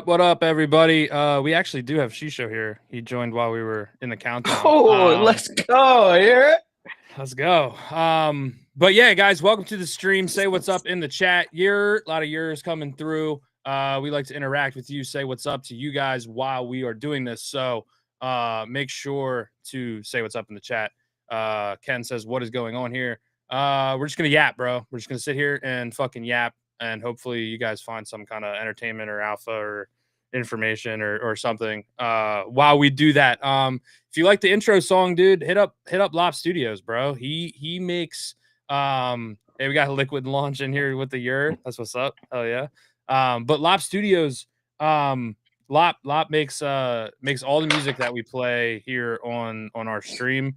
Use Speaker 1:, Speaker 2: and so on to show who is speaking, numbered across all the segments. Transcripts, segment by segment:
Speaker 1: What up, everybody? We actually do have Shisho here. He joined while we were in the countdown.
Speaker 2: Oh, let's go. Hear it?
Speaker 1: Let's go. But yeah, guys, welcome to the stream. Say what's up in the chat. A lot of yours coming through. We like to interact with you, say what's up to you guys while we are doing this. So make sure to say what's up in the chat. Ken says, what is going on here? We're just gonna yap, bro. We're just gonna sit here and fucking yap. And hopefully you guys find some kind of entertainment or alpha or information or something while we do that. If you like the intro song, dude, hit up Lop Studios, bro. He makes hey, we got Liqd launch in here with the Yur. That's what's up. Hell yeah. But Lop Studios, Lop makes all the music that we play here on our stream.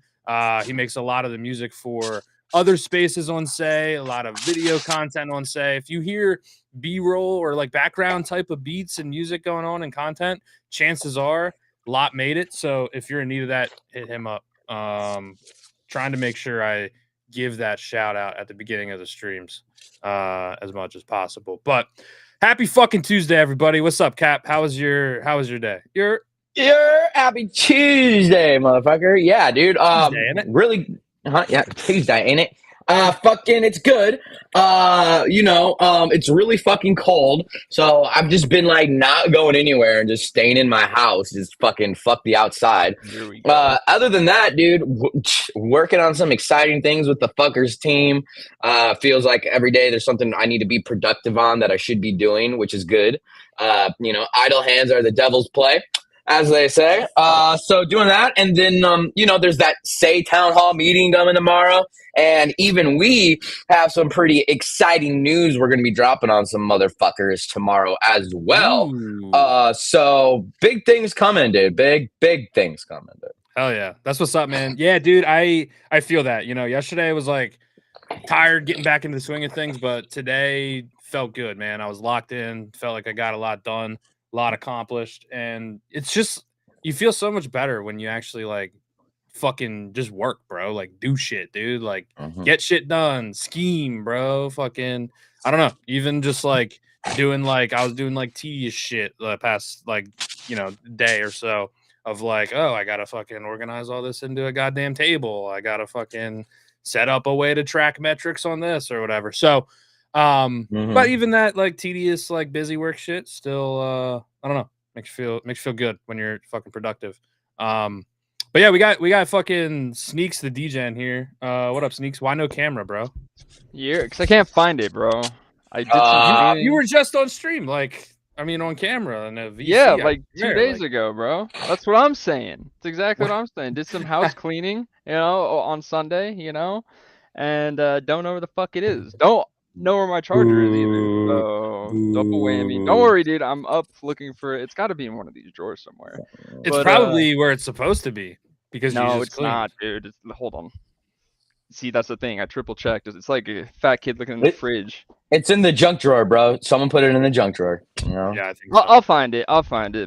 Speaker 1: He makes a lot of the music for other spaces on Say, a lot of video content on Say. If you hear B-roll or like background type of beats and music going on and content, chances are Lot made it. So if you're in need of that, hit him up. Trying to make sure I give that shout out at the beginning of the streams as much as possible. But happy fucking Tuesday, everybody. What's up, Cap? How was your day?
Speaker 2: You're happy Tuesday, motherfucker. Yeah, dude.
Speaker 1: Tuesday, ain't it?
Speaker 2: Really, yeah, Tuesday, ain't it? Fucking, it's good. It's really fucking cold. So I've just been like not going anywhere and just staying in my house, just fucking fuck the outside. Other than that, dude, working on some exciting things with the fuckers team. Feels like every day there's something I need to be productive on that I should be doing, which is good. Idle hands are the devil's play, as they say. So doing that, and then there's that Say town hall meeting coming tomorrow, and even we have some pretty exciting news we're going to be dropping on some motherfuckers tomorrow as well. So big things coming, dude. Big things coming, dude.
Speaker 1: Hell yeah, that's what's up, man. Yeah, dude, I feel that. Yesterday was like tired getting back into the swing of things, but today felt good, man. I was locked in, felt like I got a lot done, a lot accomplished, and it's just you feel so much better when you actually like fucking just work, bro. Like do shit, dude. Like get shit done, scheme, bro. Fucking I don't know, even just like doing like I was doing like tedious shit the past like day or so of like, oh, I gotta fucking organize all this into a goddamn table. I gotta fucking set up a way to track metrics on this or whatever. So but even that like tedious like busy work shit still I don't know, makes you feel good when you're fucking productive. But yeah, we got fucking Sneaks the DJ in here. What up, Sneaks? Why no camera, bro?
Speaker 3: Yeah, because I can't find it, bro. I did
Speaker 1: you were just on stream, like I mean on camera and a VC.
Speaker 3: Yeah, like 2 days ago, bro. That's what I'm saying. It's exactly what I'm saying. Did some house cleaning, on Sunday, and don't know where the fuck it is. Don't know where my charger is either. So double whammy. Don't worry, dude. I'm up looking for it. It's got to be in one of these drawers somewhere.
Speaker 1: It's probably where it's supposed to be because
Speaker 3: no, it's not, dude. Hold on. See, that's the thing. I triple checked. It's like a fat kid looking in the fridge.
Speaker 2: It's in the junk drawer, bro. Someone put it in the junk drawer.
Speaker 1: Yeah, I think so.
Speaker 3: I'll find it.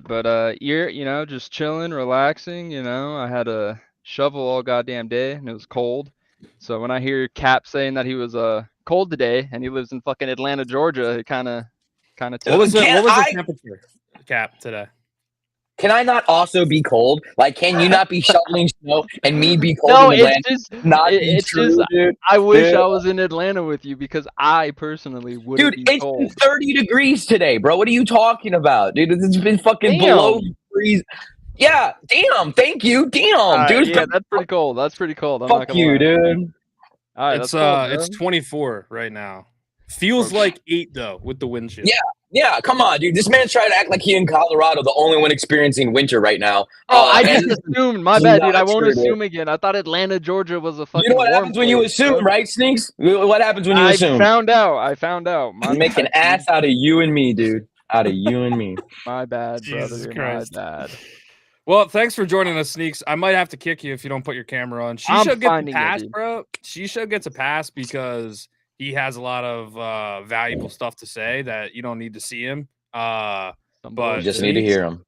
Speaker 3: But you're, just chilling, relaxing. I had a shovel all goddamn day, and it was cold. So when I hear Cap saying that he was cold today, and he lives in fucking Atlanta, Georgia, it kind of.
Speaker 1: What was the temperature, Cap, today?
Speaker 2: Can I not also be cold? Like, can you not be shoveling snow and me be cold
Speaker 3: No,
Speaker 2: in
Speaker 3: it's
Speaker 2: Atlanta?
Speaker 3: just
Speaker 2: Not be
Speaker 3: it's
Speaker 2: true,
Speaker 3: just
Speaker 2: dude.
Speaker 3: I wish
Speaker 2: Dude.
Speaker 3: I was in Atlanta with you because I personally wouldn't
Speaker 2: Dude,
Speaker 3: be
Speaker 2: it's been
Speaker 3: cold.
Speaker 2: 30 degrees today, bro. What are you talking about, dude? It's been fucking below
Speaker 3: Damn.
Speaker 2: freeze. Yeah, damn. Thank you, damn, dude.
Speaker 3: Yeah, that's pretty cold. That's pretty cold. I'm not
Speaker 2: Fuck
Speaker 3: gonna
Speaker 2: you,
Speaker 3: lie.
Speaker 2: dude.
Speaker 3: All right, that's cold, bro.
Speaker 1: It's 24 right now. Feels
Speaker 3: Okay.
Speaker 1: like 8 though with the wind chill.
Speaker 2: Yeah, come on, dude. This man's trying to act like he in Colorado, the only one experiencing winter right now.
Speaker 3: Oh, I
Speaker 2: And
Speaker 3: just assumed. My
Speaker 2: this is
Speaker 3: bad, dude.
Speaker 2: not
Speaker 3: I won't
Speaker 2: true, dude.
Speaker 3: assume again. I thought Atlanta, Georgia was a
Speaker 2: You know
Speaker 3: fucking
Speaker 2: what
Speaker 3: warm
Speaker 2: happens when you
Speaker 3: place,
Speaker 2: assume,
Speaker 3: bro.
Speaker 2: right, Sneaks? What happens when you
Speaker 3: I
Speaker 2: assume?
Speaker 3: found out. I found out. My
Speaker 2: You make an
Speaker 3: bad,
Speaker 2: ass out of you and me, dude. Out of you and me.
Speaker 3: my bad,
Speaker 1: Jesus
Speaker 3: brother.
Speaker 1: Christ.
Speaker 3: My bad.
Speaker 1: Well, thanks for joining us, Sneaks. I might have to kick you if you don't put your camera on.
Speaker 3: I'm
Speaker 1: Shisha gets a
Speaker 3: finding it,
Speaker 1: pass,
Speaker 3: dude.
Speaker 1: bro. Shisha gets a pass because he has a lot of valuable stuff to say that you don't need to see him. But
Speaker 2: You just need to
Speaker 1: Sneaks,
Speaker 2: hear him.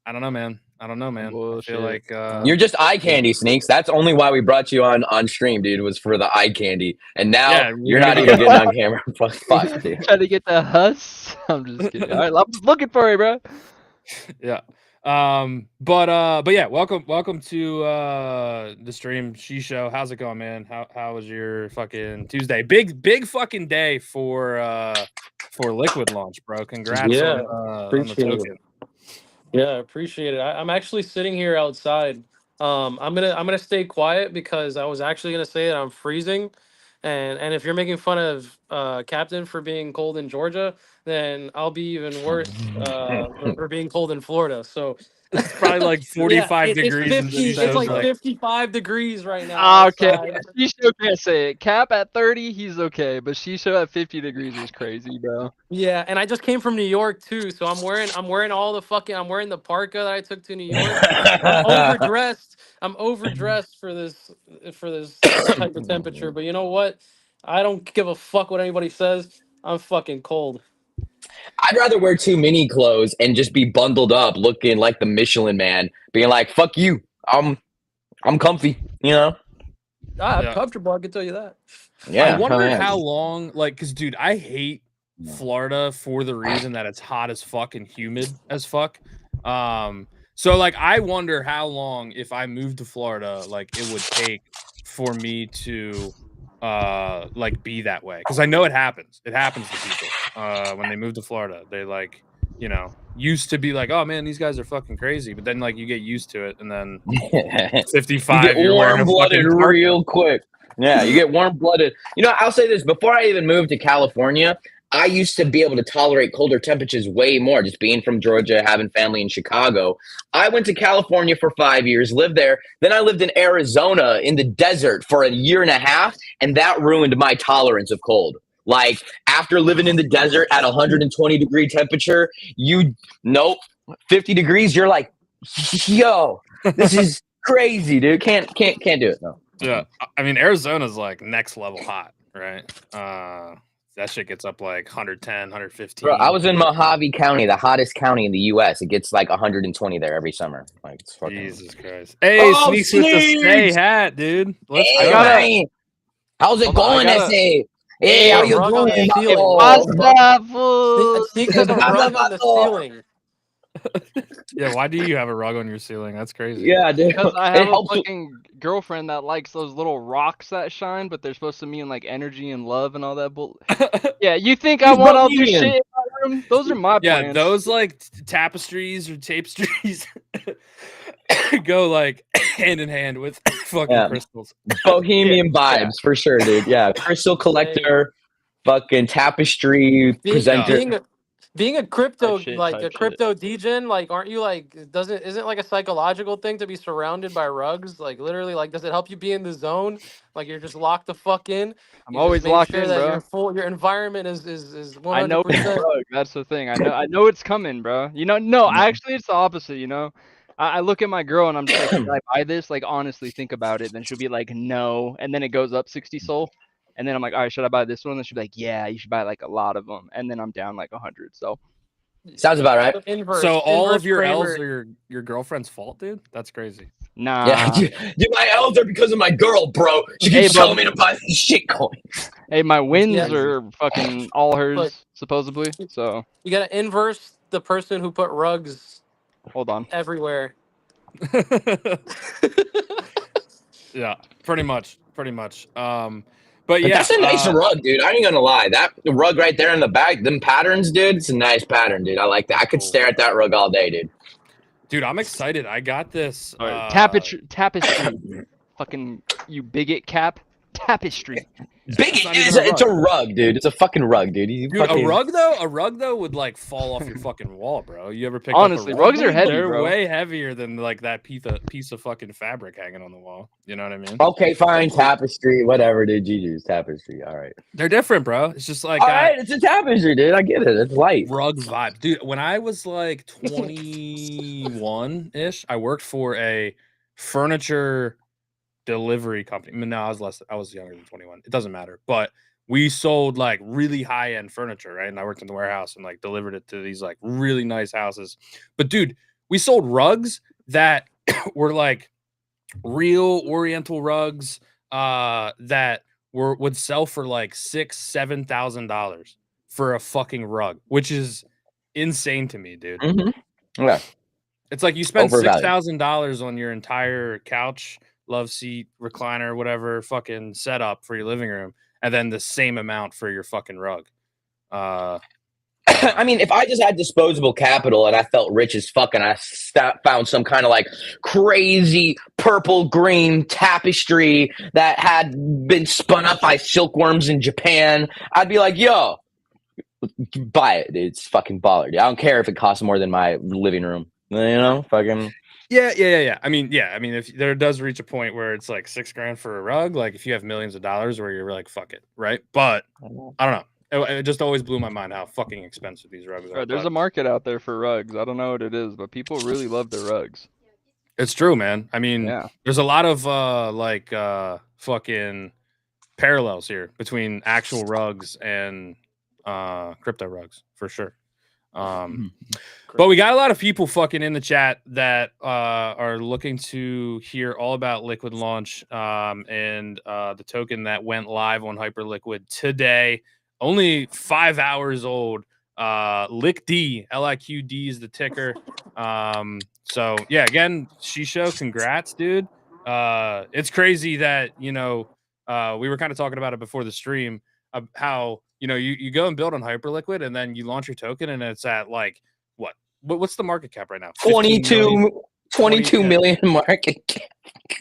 Speaker 1: I don't know, man. I
Speaker 3: Bullshit.
Speaker 1: feel like
Speaker 2: You're just eye candy, Sneaks. That's only why we brought you on stream, dude, was for the eye candy. And now
Speaker 1: Yeah,
Speaker 2: you're not even getting on camera. Fuck, dude.
Speaker 3: Trying to get the huss. I'm just kidding. All right, I'm just looking for you, bro.
Speaker 1: yeah. But yeah, welcome to the stream, Shisho. How's it going, man? How was your fucking Tuesday? Big fucking day for Liqd launch, bro. Congrats
Speaker 4: Yeah,
Speaker 1: on the token.
Speaker 4: Yeah, appreciate it. I'm actually sitting here outside. I'm gonna stay quiet because I was actually gonna say that I'm freezing, and if you're making fun of Captain for being cold in Georgia, then I'll be even worse for being cold in Florida. So
Speaker 1: It's probably like 45
Speaker 4: it's
Speaker 1: degrees.
Speaker 4: 50. It's like
Speaker 1: like
Speaker 4: 55 degrees right now
Speaker 3: Okay,
Speaker 4: outside.
Speaker 3: Shisho can't say it. Cap at 30, he's okay, but Shisho at 50 degrees is crazy, bro.
Speaker 4: Yeah, and I just came from New York too, so I'm wearing all the fucking I'm wearing the parka that I took to New York. I'm overdressed. I'm overdressed for this type of temperature, but you know what? I don't give a fuck what anybody says. I'm fucking cold.
Speaker 2: I'd rather wear too many clothes and just be bundled up, looking like the Michelin Man, being like, "Fuck you, I'm comfy," you know.
Speaker 4: I'm
Speaker 1: Yeah.
Speaker 4: comfortable, I can tell you that.
Speaker 2: Yeah.
Speaker 1: I wonder
Speaker 2: yeah.
Speaker 1: how long, like, because dude, I hate Florida for the reason that it's hot as fuck and humid as fuck. So like, I wonder how long if I moved to Florida, like, it would take for me to like be that way, because I know it happens. It happens to people when they move to Florida. They like, you know, used to be like, oh man, these guys are fucking crazy, but then like you get used to it, and then 55,
Speaker 2: you get
Speaker 1: you're wearing a
Speaker 2: warm-blooded
Speaker 1: fucking parka.
Speaker 2: real quick. Yeah, you get warm-blooded. You know, I'll say this: before I even moved to California, I used to be able to tolerate colder temperatures way more, just being from Georgia, having family in Chicago. I went to California for 5 years, lived there. Then I lived in Arizona in the desert for a year and a half, and that ruined my tolerance of cold. Like, after living in the desert at 120-degree temperature, nope, 50 degrees, you're like, yo, this is crazy, dude. Can't do it, no.
Speaker 1: Yeah, I mean, Arizona's like next level hot, right? That shit gets up like 110, 115.
Speaker 2: Bro, I was in Mojave County, the hottest county in the U.S. It gets like 120 there every summer. Like, it's fucking...
Speaker 1: Jesus Christ. Hey,
Speaker 2: Oh,
Speaker 1: Sneaks with the
Speaker 2: Sneaks!
Speaker 1: stay hat, dude. Let's
Speaker 2: Hey,
Speaker 1: go.
Speaker 2: man. How's it
Speaker 3: Hold on,
Speaker 2: going,
Speaker 3: I gotta-
Speaker 2: SA? Hey, how
Speaker 4: Hey,
Speaker 2: you
Speaker 4: rug on the
Speaker 2: doing?
Speaker 4: ceiling.
Speaker 2: Oh,
Speaker 3: What's up, fool?
Speaker 4: Sneak has a rug on the ceiling.
Speaker 1: Yeah, why do you have a rug on your ceiling? That's crazy.
Speaker 2: yeah, dude.
Speaker 3: Because I
Speaker 2: It
Speaker 3: have a
Speaker 2: helps with-
Speaker 3: fucking girlfriend that likes those little rocks that shine, but they're supposed to mean like energy and love and all that bull. Yeah, you think I
Speaker 2: He's
Speaker 3: want all this
Speaker 2: Bohemian.
Speaker 3: shit in my room? Those are my
Speaker 1: Yeah,
Speaker 3: plans.
Speaker 1: those like tapestries or tapestries go like hand in hand with fucking
Speaker 2: Yeah.
Speaker 1: crystals.
Speaker 2: Bohemian vibes for sure, dude. Yeah, crystal collector, fucking tapestry presenter.
Speaker 4: Being a crypto
Speaker 3: Type shit,
Speaker 4: like
Speaker 3: type
Speaker 4: a
Speaker 3: shit.
Speaker 4: crypto degen, like aren't you like isn't like a psychological thing to be surrounded by rugs? Like literally, like does it help you be in the zone? Like you're just locked the fuck in.
Speaker 3: I'm
Speaker 4: You
Speaker 3: always
Speaker 4: just make
Speaker 3: locked
Speaker 4: sure
Speaker 3: in,
Speaker 4: that
Speaker 3: bro.
Speaker 4: your environment is
Speaker 3: I know
Speaker 4: 100%.
Speaker 3: it's broke. That's the thing. I know it's coming, bro. You know, no, actually, it's the opposite. You know, I look at my girl and I'm just like, should I buy this? Like, honestly, think about it. Then she'll be like, no, and then it goes up 60 soul, and then I'm like, all right, should I buy this one? And she'll be like, yeah, you should buy like a lot of them, and then I'm down like 100. So
Speaker 2: Sounds about right.
Speaker 1: So all of your
Speaker 4: Kramer.
Speaker 1: L's are your girlfriend's fault, dude? That's crazy.
Speaker 3: nah.
Speaker 2: Yeah, dude, my L's are because of my girl, bro. She
Speaker 3: Hey,
Speaker 2: keeps
Speaker 3: bro.
Speaker 2: telling me to buy these shit coins.
Speaker 3: Hey, my wins
Speaker 4: Yeah.
Speaker 3: are fucking all hers,
Speaker 4: Look.
Speaker 3: supposedly. So
Speaker 4: You gotta inverse the person who put rugs
Speaker 3: Hold on.
Speaker 4: everywhere.
Speaker 1: Yeah, pretty much. But
Speaker 2: But
Speaker 1: yeah,
Speaker 2: that's a nice rug, dude. I ain't gonna lie. That rug right there in the back, them patterns, dude. It's a nice pattern, dude. I like that. I could stare at that rug all day, dude.
Speaker 1: dude, I'm excited. I got this.
Speaker 3: Tapestry. Fucking you bigot cap. Tapestry.
Speaker 2: Big,
Speaker 1: It's not even
Speaker 2: it's a rug, dude. It's a fucking rug, dude.
Speaker 1: Dude,
Speaker 2: fucking...
Speaker 1: a rug though would like fall off your fucking wall, bro. You ever pick
Speaker 3: Honestly,
Speaker 1: up a rug?
Speaker 3: rugs are heavy,
Speaker 1: They're
Speaker 3: bro.
Speaker 1: way heavier than like that piece of fucking fabric hanging on the wall. You know what I mean?
Speaker 2: Okay, fine. Tapestry, whatever, dude. GG's tapestry. All right.
Speaker 1: They're different, bro. It's just like
Speaker 2: All right, it's a tapestry, dude. I get it. It's light.
Speaker 1: rug vibe, dude. When I was like 21 ish, I worked for a furniture delivery company. I mean, no, I was younger than 21. It doesn't matter, but we sold like really high end furniture, right? And I worked in the warehouse and like delivered it to these like really nice houses. But dude, we sold rugs that were like real Oriental rugs that would sell for like $6,000-$7,000 for a fucking rug, which is insane to me, dude.
Speaker 2: Yeah.
Speaker 1: It's like you spend
Speaker 2: Overvalued.
Speaker 1: $6,000 on your entire couch, love seat, recliner, whatever fucking setup for your living room, and then the same amount for your fucking rug.
Speaker 2: I mean, if I just had disposable capital and I felt rich as fuck and I found some kind of like crazy purple green tapestry that had been spun up by silkworms in Japan, I'd be like, yo, buy it. It's fucking baller. I don't care if it costs more than my living room. You know, fucking.
Speaker 1: Yeah. I mean, if there does reach a point where it's like $6,000 for a rug, like if you have millions of dollars where you're like, fuck it, right? But I don't know. It just always blew my mind how fucking expensive these rugs are.
Speaker 3: There's a market out there for rugs. I don't know what it is, but people really love their rugs.
Speaker 1: It's true, man. I mean, there's a lot of fucking parallels here between actual rugs and crypto rugs for sure. But we got a lot of people fucking in the chat that are looking to hear all about Liqd launch and the token that went live on Hyperliquid today. Only 5 hours old. Liqd, Liqd is the ticker. So yeah, again, Shisho, congrats, dude. It's crazy that we were kind of talking about it before the stream, how you go and build on Hyperliquid and then you launch your token and it's at like what's the market cap right now?
Speaker 2: 22 million market cap.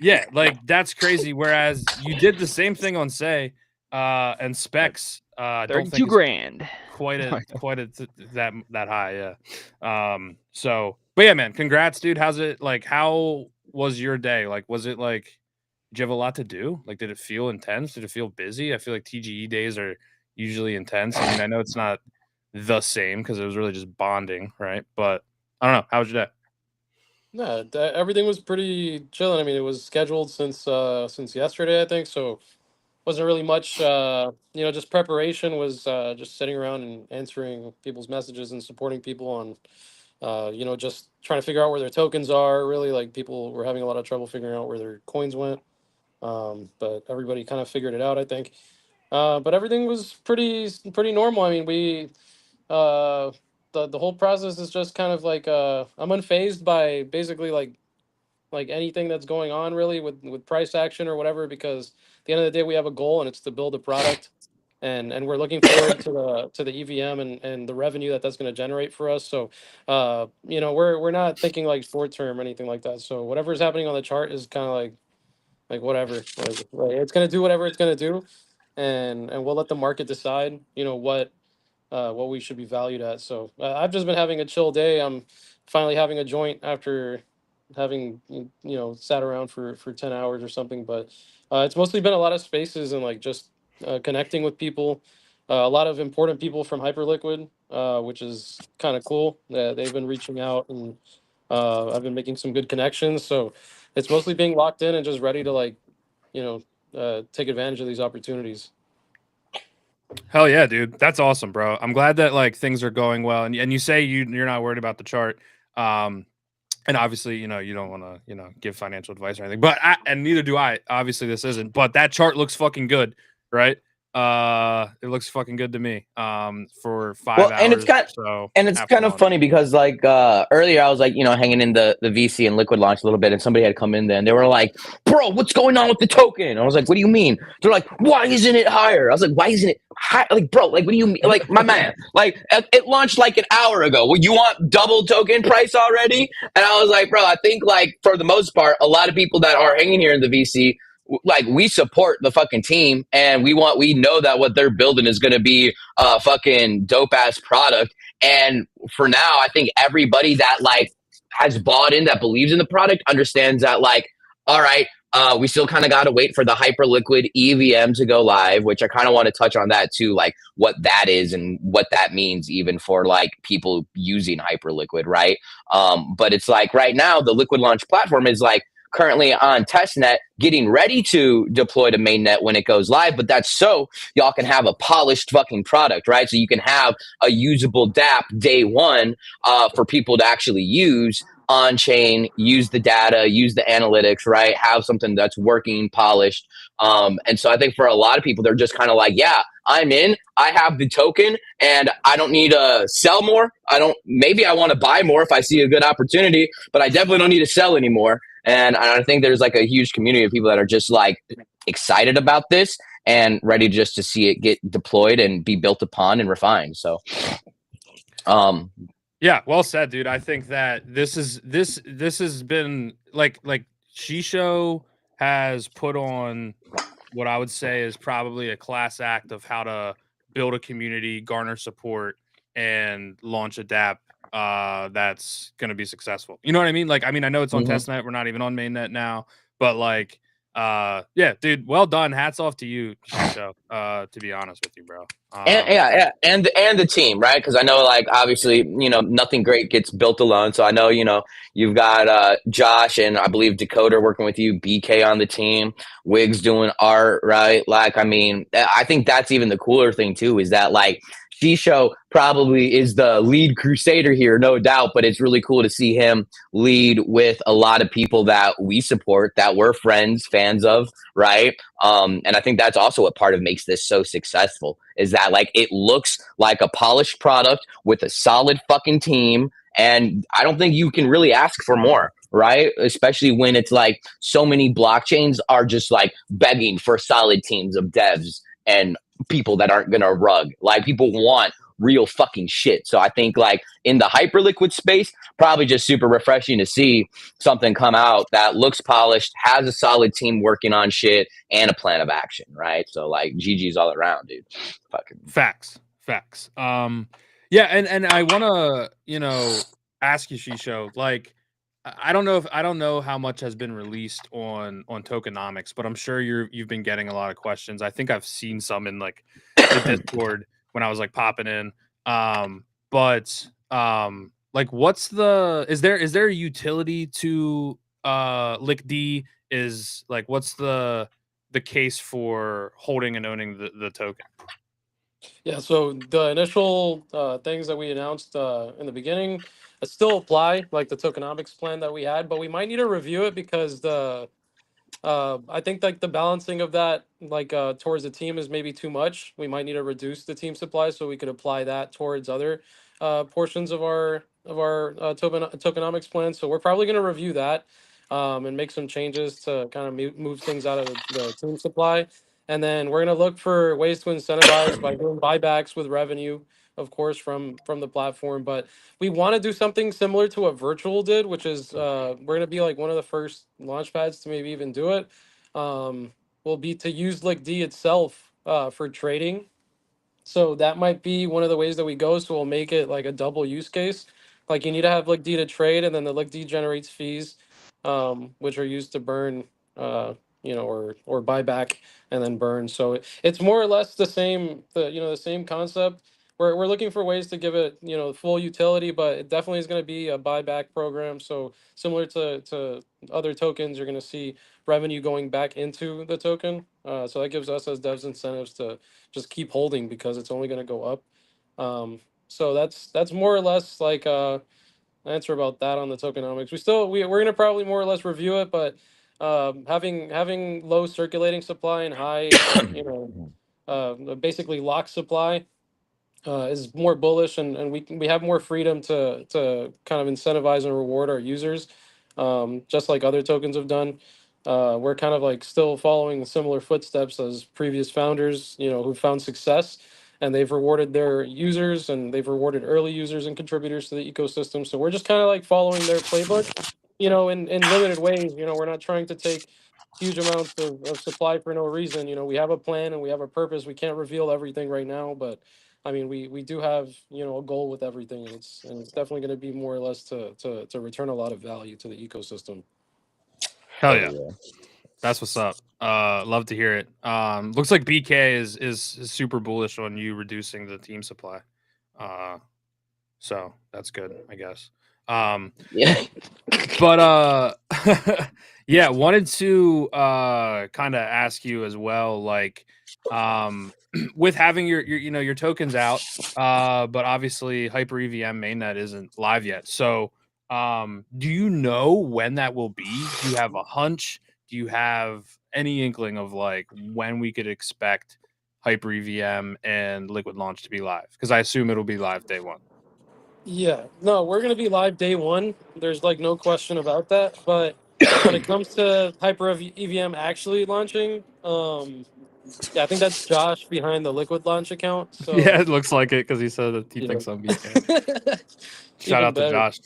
Speaker 1: Yeah, like that's crazy. Whereas you did the same thing on Say and Specs.
Speaker 3: 32 grand.
Speaker 1: Quite that high, yeah. So, but yeah, man, congrats, dude. How's it like? How was your day? Like, was it like? Did you have a lot to do? Like, did it feel intense? Did it feel busy? I feel like TGE days are usually intense. I mean, I know it's not the same because it was really just bonding, right? But I don't know. How was your day?
Speaker 4: No, everything was pretty chilling. I mean, it was scheduled since yesterday, I think. So wasn't really much. Just preparation was just sitting around and answering people's messages and supporting people on, just trying to figure out where their tokens are. Really, like people were having a lot of trouble figuring out where their coins went. But everybody kind of figured it out, I think. But everything was pretty normal. I mean, we the whole process is just kind of like I'm unfazed by basically like anything that's going on really with price action or whatever, because at the end of the day we have a goal and it's to build a product, and we're looking forward to the EVM and the revenue that's going to generate for us. So we're not thinking like short term or anything like that. So whatever's happening on the chart is kind of like whatever, like it's going to do whatever it's going to do, and we'll let the market decide what we should be valued at. So I've just been having a chill day. I'm finally having a joint after having sat around for 10 hours or something. But it's mostly been a lot of spaces and like just connecting with people, a lot of important people from Hyperliquid, which is kind of cool. They've been reaching out, and I've been making some good connections. So it's mostly being locked in and just ready to take advantage of these opportunities.
Speaker 1: Hell yeah, dude. That's awesome, bro. I'm glad that like things are going well. And you say you're not worried about the chart. And obviously, you don't want to, give financial advice or anything, but and neither do I. Obviously this isn't, but that chart looks fucking good, right? It looks fucking good to me. For 5
Speaker 2: Well,
Speaker 1: hours. So
Speaker 2: it's kind of funny because like earlier I was like, hanging in the VC and Liquid launch a little bit, and somebody had come in there and they were like, bro, what's going on with the token? I was like, what do you mean? They're like, why isn't it higher? I was like, why isn't it high? Like, bro, like, what do you mean? Like, my man, like, it launched like an hour ago. Well, you want double token price already? And I was like, bro, I think like for the most part, a lot of people that are hanging here in the VC, like, we support the fucking team, and we know that what they're building is going to be a fucking dope ass product. And for now, I think everybody that like has bought in, that believes in the product, understands that like, all right, we still kind of got to wait for the Hyperliquid EVM to go live, which I kind of want to touch on that too, like what that is and what that means even for like people using Hyperliquid, right? But it's like right now the Liquid launch platform is like currently on testnet, getting ready to deploy to mainnet when it goes live. But that's so y'all can have a polished fucking product, right? So you can have a usable dApp day one for people to actually use on chain, use the data, use the analytics, right? Have something that's working, polished. And so I think for a lot of people, they're just kind of like, yeah, I'm in. I have the token, and I don't need to sell more. Maybe I want to buy more if I see a good opportunity, but I definitely don't need to sell anymore. And I think there's like a huge community of people that are just like excited about this and ready just to see it get deployed and be built upon and refined. So,
Speaker 1: yeah, well said, dude. I think that this has been like Shisho has put on what I would say is probably a class act of how to build a community, garner support, and launch a dApp that's going to be successful. You know what I mean? Like, I mean, I know it's on testnet. We're not even on mainnet now, but like, yeah, dude, well done. Hats off to you, Shisho, to be honest with you, bro.
Speaker 2: And the team, right? Because I know, like, obviously, nothing great gets built alone. So I know, you've got Josh and I believe Dakota working with you, BK on the team, Wiggs doing art, right? Like, I mean, I think that's even the cooler thing too, is that like Shisho probably is the lead crusader here, no doubt, but it's really cool to see him lead with a lot of people that we support, that we're friends, fans of, right? And I think that's also what part of makes this so successful, is that like it looks like a polished product with a solid fucking team, and I don't think you can really ask for more, right? Especially when it's like so many blockchains are just like begging for solid teams of devs and people that aren't gonna rug. Like, people want real fucking shit. So I think like in the Hyperliquid space, probably just super refreshing to see something come out that looks polished, has a solid team working on shit, and a plan of action, right? So like GG's all around, dude. Fucking
Speaker 1: facts. Yeah, and I want to ask you, Shisho, like, I don't know how much has been released on tokenomics, but I'm sure you've been getting a lot of questions. I think I've seen some in like the Discord when I was like popping in. But like, is there a utility to Liqd? Is like, what's the case for holding and owning the token?
Speaker 4: Yeah, so the initial things that we announced in the beginning still apply, like the tokenomics plan that we had, but we might need to review it because I think like the balancing of that, like towards the team, is maybe too much. We might need to reduce the team supply so we could apply that towards other portions of our tokenomics plan. So we're probably going to review that and make some changes to kind of move things out of the team supply. And then we're going to look for ways to incentivize by doing buybacks with revenue, of course, from the platform. But we want to do something similar to what Virtual did, which is we're going to be like one of the first launch pads to maybe even do it. Will be to use Liqd itself for trading. So that might be one of the ways that we go. So we'll make it like a double use case. Like, you need to have Liqd to trade, and then the Liqd generates fees, which are used to burn, or buy back and then burn. So it's more or less the same, the same concept. We're looking for ways to give it, full utility, but it definitely is going to be a buyback program. So similar to other tokens, you're going to see revenue going back into the token. So that gives us as devs incentives to just keep holding because it's only going to go up. So that's more or less like answer about that on the tokenomics. We're going to probably more or less review it, but having low circulating supply and high basically lock supply is more bullish, and we have more freedom to kind of incentivize and reward our users, just like other tokens have done. We're kind of like still following similar footsteps as previous founders, who found success, and they've rewarded their users and they've rewarded early users and contributors to the ecosystem. So we're just kind of like following their playbook, in limited ways. We're not trying to take huge amounts of supply for no reason. We have a plan and we have a purpose. We can't reveal everything right now, but I mean, we do have a goal with everything, and it's definitely going to be more or less to return a lot of value to the ecosystem.
Speaker 1: Hell yeah. That's what's up. Love to hear it. Looks like BK is super bullish on you reducing the team supply. So that's good, I guess.
Speaker 2: Yeah.
Speaker 1: But yeah, wanted to kind of ask you as well, like with having your tokens out, but obviously Hyper EVM mainnet isn't live yet. So do you know when that will be? Do you have a hunch? Do you have any inkling of like when we could expect Hyper EVM and Liqd launch to be live? Because I assume it'll be live day one.
Speaker 4: Yeah, no, we're going to be live day one. There's like no question about that. But when it comes to Hyper EVM actually launching, yeah, I think that's Josh behind the Liqd launch account. So
Speaker 1: Yeah, it looks like it because he said that he thinks I'm BK. Shout
Speaker 4: even
Speaker 1: out to
Speaker 4: better.
Speaker 1: Josh.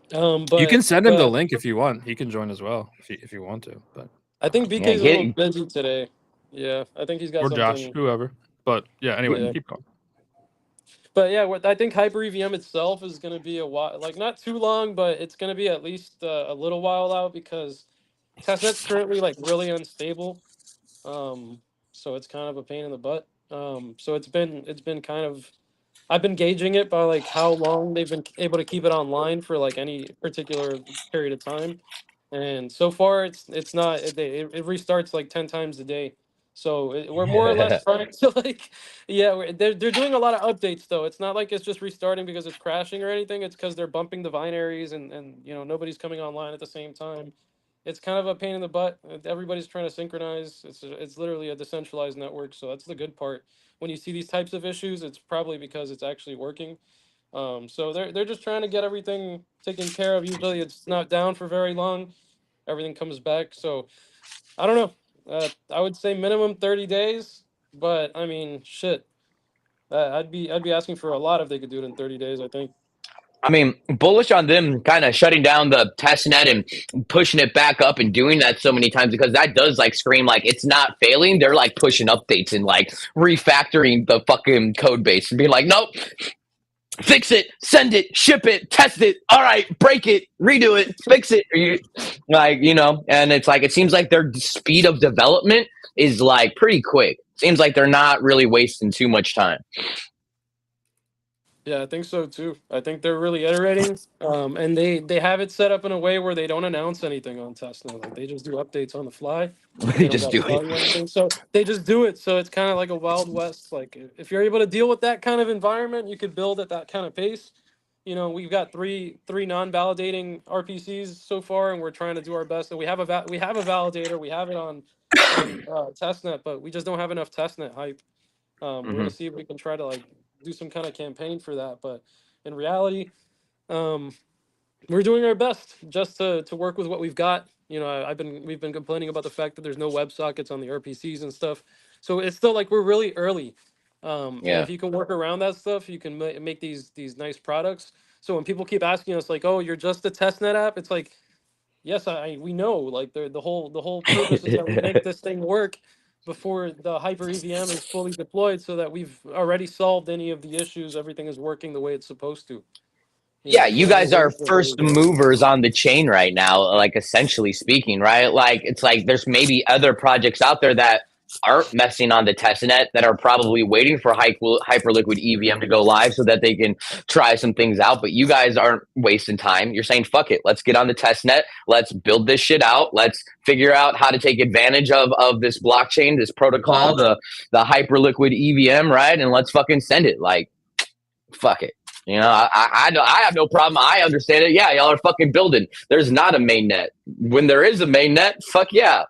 Speaker 4: But
Speaker 1: You can send him the link if you want. He can join as well if you want to. But
Speaker 4: I think BK's
Speaker 2: Yeah,
Speaker 4: a little busy today. Yeah, I think he's got
Speaker 1: or
Speaker 4: something.
Speaker 1: Josh, whoever. But yeah, anyway,
Speaker 4: Yeah.
Speaker 1: keep going.
Speaker 4: But yeah, I think Hyper EVM itself is going to be a while, like not too long, but it's going to be at least a little while out because testnet's currently like really unstable. So it's kind of a pain in the butt. So it's been kind of, I've been gauging it by like how long they've been able to keep it online for like any particular period of time, and so far it's not. It restarts like 10 times a day, so we're more or less trying to like, yeah, they're doing a lot of updates though. It's not like it's just restarting because it's crashing or anything. It's because they're bumping the binaries and nobody's coming online at the same time. It's kind of a pain in the butt. Everybody's trying to synchronize. It's literally a decentralized network, so that's the good part. When you see these types of issues, it's probably because it's actually working. So they're just trying to get everything taken care of. Usually, it's not down for very long. Everything comes back. So I don't know. I would say minimum 30 days, but I mean, shit. I'd be asking for a lot if they could do it in 30 days. I think.
Speaker 2: I mean, bullish on them kind of shutting down the test net and pushing it back up and doing that so many times because that does like scream like it's not failing. They're like pushing updates and like refactoring the fucking code base and being like, nope, fix it, send it, ship it, test it. All right, break it, redo it, fix it. And it's like it seems like their speed of development is like pretty quick. Seems like they're not really wasting too much time.
Speaker 4: Yeah, I think so too. I think they're really iterating, and they have it set up in a way where they don't announce anything on testnet. Like they just do updates on the fly.
Speaker 2: They
Speaker 4: They don't
Speaker 2: just
Speaker 4: got to
Speaker 2: do
Speaker 4: tell you
Speaker 2: it.
Speaker 4: anything, so they just do it. So it's kind of like a wild west. Like if you're able to deal with that kind of environment, you could build at that kind of pace. We've got three non-validating RPCs so far, and we're trying to do our best. And we have a validator. We have it on testnet, but we just don't have enough testnet hype. We're gonna see if we can try to like do some kind of campaign for that. But in reality, um, we're doing our best just to work with what we've got. We've been complaining about the fact that there's no WebSockets on the RPCs and stuff. So it's still like we're really early. And
Speaker 2: Yeah.
Speaker 4: if you can work around that stuff, you can make these nice products. So when people keep asking us like, "Oh, you're just a testnet app," it's like, yes, we know. Like the whole purpose is that we make this thing work before the Hyper EVM is fully deployed, so that we've already solved any of the issues. Everything is working the way it's supposed to.
Speaker 2: Yeah,
Speaker 4: So
Speaker 2: you
Speaker 4: we're
Speaker 2: guys are
Speaker 4: waiting for
Speaker 2: first
Speaker 4: everything.
Speaker 2: movers on the chain right now, like essentially speaking, right? Like it's like there's maybe other projects out there that aren't messing on the testnet that are probably waiting for Hyperliquid EVM to go live so that they can try some things out. But you guys aren't wasting time. You're saying, fuck it, let's get on the testnet. Let's build this shit out. Let's figure out how to take advantage of this blockchain, this protocol, the Hyperliquid EVM, right? And let's fucking send it. Like, fuck it. I have no problem. I understand it. Yeah, y'all are fucking building. There's not a main net. When there is a main net, fuck yeah.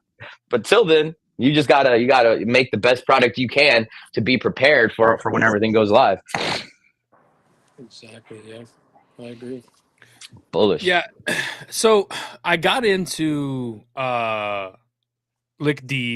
Speaker 2: But till then, You just gotta make the best product you can to be prepared for when everything goes live.
Speaker 4: Exactly. Yeah, I agree.
Speaker 2: Bullish.
Speaker 1: Yeah. So I got into Liqd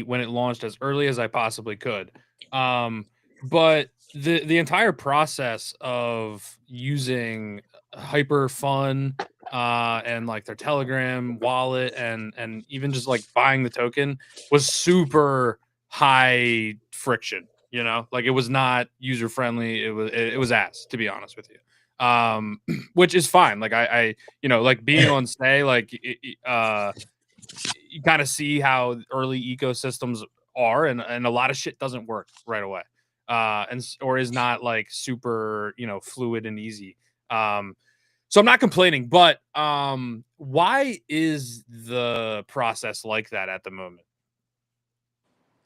Speaker 1: when it launched as early as I possibly could. But the entire process of using Hyper Fun and like their Telegram wallet and even just like buying the token was super high friction. You know, like it was not user friendly. It was ass, to be honest with you. Which is fine. Like I you know, like being on Stay, like you kind of see how early ecosystems are, and a lot of shit doesn't work right away, or is not like super, you know, fluid and easy. So I'm not complaining, but why is the process like that at the moment?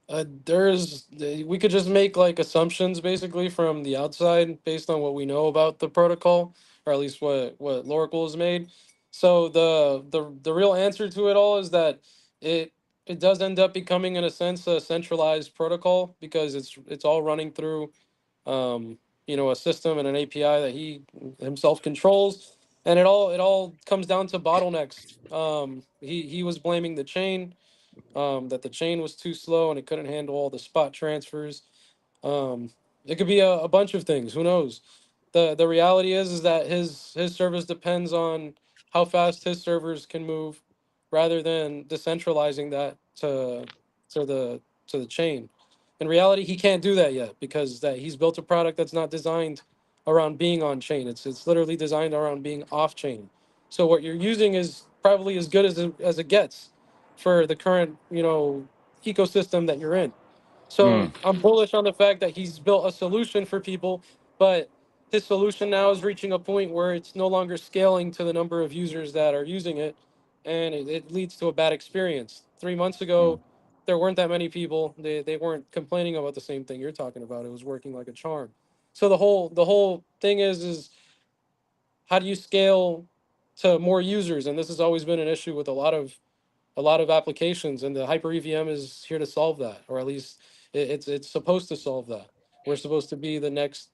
Speaker 4: We could just make like assumptions basically from the outside based on what we know about the protocol, or at least what Loracle has made. So the real answer to it all is that it it does end up becoming in a sense a centralized protocol because it's all running through a system and an API that he himself controls, and it all comes down to bottlenecks. He was blaming the chain, that the chain was too slow and it couldn't handle all the spot transfers. Um, it could be a bunch of things. Who knows? The reality is that his service depends on how fast his servers can move, rather than decentralizing that to the chain. In reality, he can't do that yet because that he's built a product that's not designed around being on chain. It's literally designed around being off chain. So what you're using is probably as good as it gets for the current ecosystem that you're in. So
Speaker 2: Mm.
Speaker 4: I'm bullish on the fact that he's built a solution for people, but his solution now is reaching a point where it's no longer scaling to the number of users that are using it, and it leads to a bad experience. 3 months
Speaker 2: Mm.
Speaker 4: ago, there weren't that many people. They weren't complaining about the same thing you're talking about. It was working like a charm. So the whole thing is how do you scale to more users? And this has always been an issue with a lot of applications, and the hyper EVM is here to solve that, or at least it's supposed to solve that. We're supposed to be the next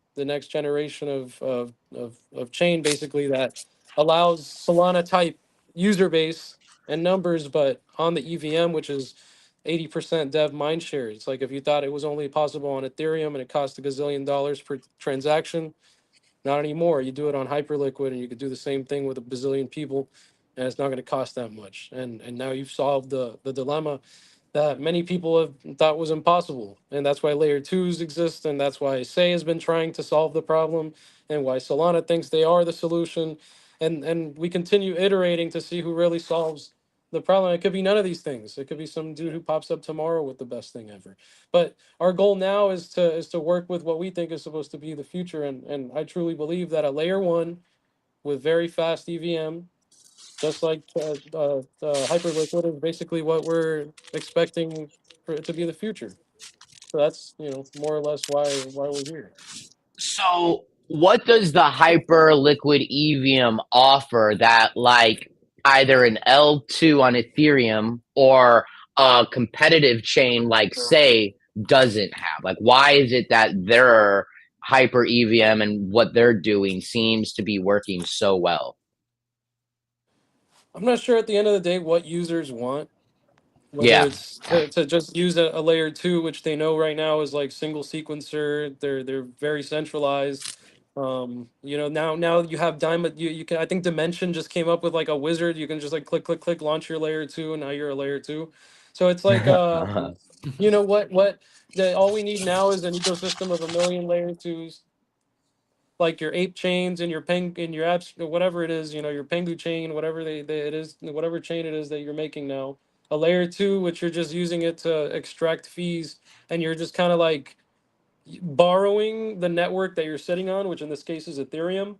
Speaker 4: generation of chain, basically, that allows Solana type user base and numbers, but on the EVM, which is 80% dev mindshare. It's like if you thought it was only possible on Ethereum and it cost a gazillion dollars per transaction. Not anymore. You do it on Hyperliquid, and you could do the same thing with a bazillion people, and it's not going to cost that much. And now you've solved the dilemma that many people have thought was impossible, and that's why layer twos exist, and that's why Say has been trying to solve the problem, and why Solana thinks they are the solution, and we continue iterating to see who really solves the problem. It could be none of these things. It could be some dude who pops up tomorrow with the best thing ever. But our goal now is to work with what we think is supposed to be the future, and I truly believe that a layer one with very fast EVM, just like Hyperliquid, is basically what we're expecting for it to be the future. So that's more or less why we're here.
Speaker 2: So, what does the hyper liquid EVM offer that, like, either an L2 on Ethereum or a competitive chain like Say doesn't have? Like, why is it that their hyper EVM and what they're doing seems to be working so well?
Speaker 4: I'm not sure at the end of the day what users want, whether
Speaker 2: Yeah.
Speaker 4: it's to just use a layer two, which they know right now is like single sequencer. They're very centralized. Now you have diamond. You can, I think Dimension just came up with like a wizard. You can just like click click click launch your layer two, and now you're a layer two. So it's like all we need now is an ecosystem of a million layer twos, like your ape chains and your peng and your apps, whatever it is, your pengu chain, whatever it is, whatever chain it is that you're making now. A layer two, which you're just using it to extract fees, and you're just kind of like borrowing the network that you're sitting on, which in this case is Ethereum,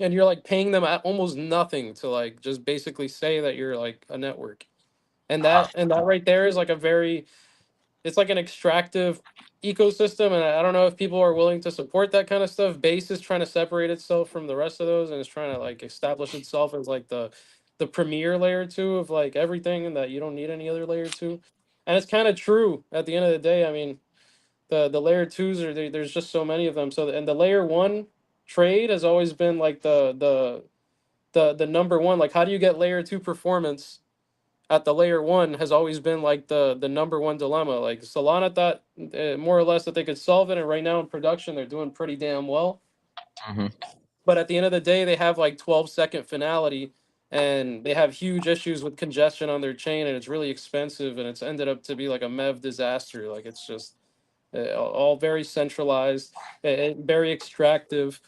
Speaker 4: and you're like paying them at almost nothing to like just basically say that you're like a network. And that right there is like it's like an extractive ecosystem, and I don't know if people are willing to support that kind of stuff. Base is trying to separate itself from the rest of those, and it's trying to like establish itself as like the premier layer two of like everything, and that you don't need any other layer two. And it's kind of true at the end of the day. I mean, the layer twos are there's just so many of them. So and the layer one trade has always been like the number one. Like, how do you get layer two performance at the layer one has always been like the number one dilemma. Like Solana thought more or less that they could solve it, and right now in production they're doing pretty damn well.
Speaker 2: Mm-hmm.
Speaker 4: But at the end of the day, they have like 12-second finality, and they have huge issues with congestion on their chain, and it's really expensive, and it's ended up to be like a MEV disaster. Like it's just all very centralized, very extractive.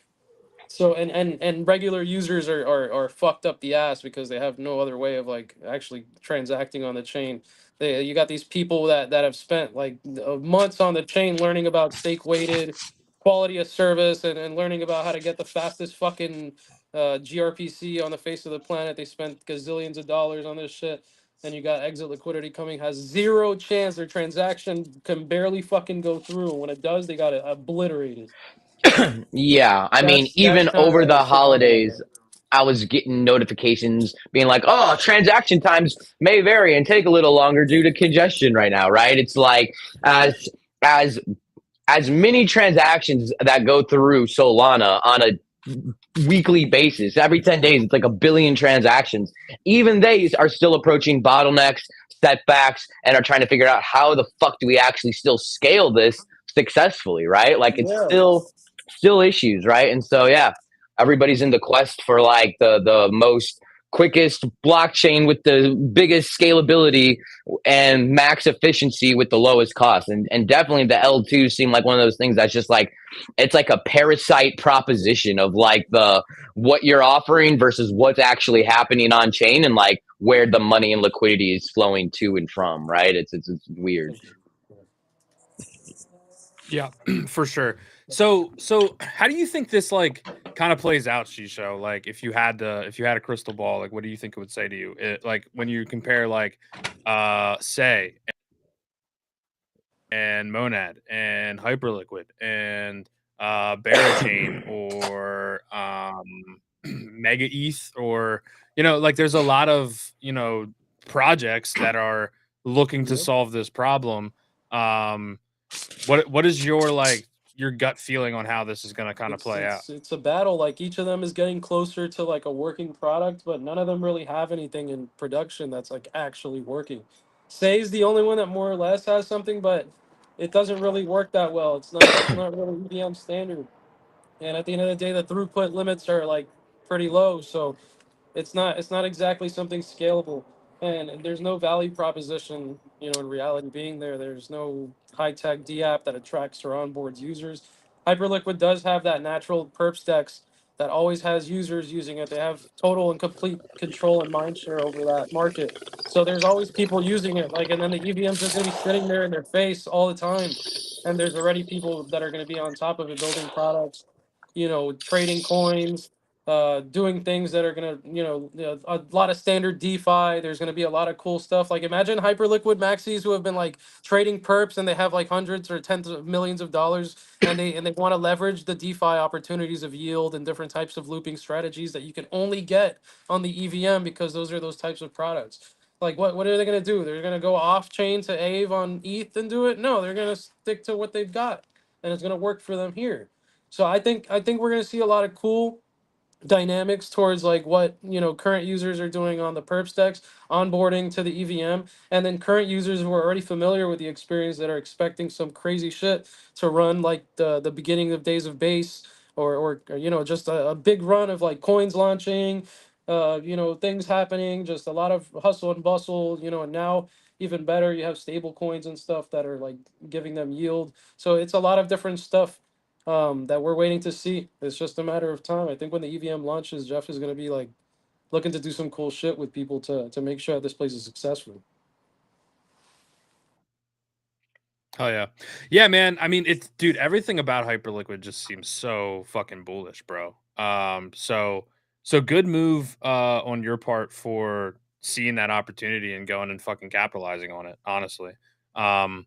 Speaker 4: So and regular users are fucked up the ass because they have no other way of like actually transacting on the chain. You got these people that have spent like months on the chain learning about stake weighted quality of service and learning about how to get the fastest fucking grpc on the face of the planet. They spent gazillions of dollars on this shit. Then you got exit liquidity coming, has zero chance. Their transaction can barely fucking go through. When it does, they got it obliterated.
Speaker 2: Yeah, I mean,
Speaker 4: That's
Speaker 2: even
Speaker 4: kind
Speaker 2: over
Speaker 4: of the
Speaker 2: the
Speaker 4: phenomenon
Speaker 2: holidays,
Speaker 4: there.
Speaker 2: I was getting notifications being like, "Oh, transaction times may vary and take a little longer due to congestion right now." Right? It's like as as as many transactions that go through Solana on a weekly basis, every 10 days, it's like a billion transactions. Even they are still approaching bottlenecks, setbacks, and are trying to figure out how the fuck do we actually still scale this successfully, right? Like it's
Speaker 4: Yeah.
Speaker 2: still issues, right? And so yeah, everybody's in the quest for like the most quickest blockchain with the biggest scalability and max efficiency with the lowest cost. And definitely the L2 seem like one of those things that's just like it's like a parasite proposition of like the what you're offering versus what's actually happening on chain and like where the money and liquidity is flowing to and from, right? It's weird.
Speaker 1: Yeah, for sure. So how do you think this like kind of plays out, Shisho? Like if you had a crystal ball, like what do you think it would say to you? Like when you compare like say and Monad and Hyperliquid and Barachain or Mega ETH or like there's a lot of projects that are looking to
Speaker 4: Yep.
Speaker 1: solve this problem. Um, what is your like your gut feeling on how this is going to kind of
Speaker 4: It's
Speaker 1: play out?
Speaker 4: it's it's a battle. Like each of them is getting closer to like a working product, but none of them really have anything in production that's like actually working. Say is the only one that more or less has something, but it doesn't really work that well. It's not really EVM standard. And at the end of the day, the throughput limits are like pretty low. So it's not exactly something scalable, and there's no value proposition, in reality being there's no high-tech D app that attracts or onboards users. Hyperliquid does have that natural perps dex that always has users using it. They have total and complete control and mind share over that market, so there's always people using it, like, and then the EVM's just going to be sitting there in their face all the time, and there's already people that are going to be on top of it building products, trading coins, doing things that are gonna, a lot of standard DeFi. There's gonna be a lot of cool stuff. Like imagine Hyperliquid maxis who have been like trading perps and they have like hundreds or tens of millions of dollars, and they want to leverage the DeFi opportunities of yield and different types of looping strategies that you can only get on the EVM because those are those types of products. Like what are they gonna do? They're gonna go off chain to Aave on ETH and do it? No, they're gonna stick to what they've got, and it's gonna work for them here. So I think we're gonna see a lot of cool dynamics towards like what current users are doing on the perp stacks, onboarding to the EVM, and then current users who are already familiar with the experience that are expecting some crazy shit to run like the beginning of days of base, or just a big run of like coins launching, things happening, just a lot of hustle and bustle, and now even better, you have stable coins and stuff that are like giving them yield. So it's a lot of different stuff that we're waiting to see. It's just a matter of time. I think when the EVM launches, Jeff is going to be like looking to do some cool shit with people to make sure that this place is successful.
Speaker 1: Oh yeah. Yeah, man. I mean, it's dude, everything about Hyperliquid just seems so fucking bullish, bro. So good move on your part for seeing that opportunity and going and fucking capitalizing on it, honestly. Um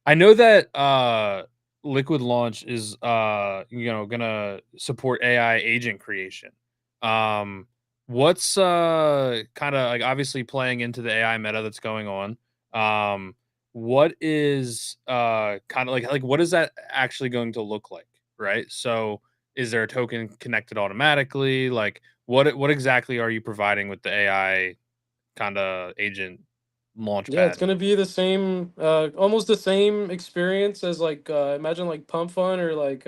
Speaker 1: I know that Liquid Launch is gonna support AI agent creation. Um what's kind of like obviously playing into the AI meta that's going on. what is kind of like what is that actually going to look like, right? So is there a token connected automatically? Like what exactly are you providing with the AI kind of agent launch
Speaker 4: Yeah, it's
Speaker 1: pad?
Speaker 4: gonna be the same, almost the same experience as like imagine like Pump Fun or like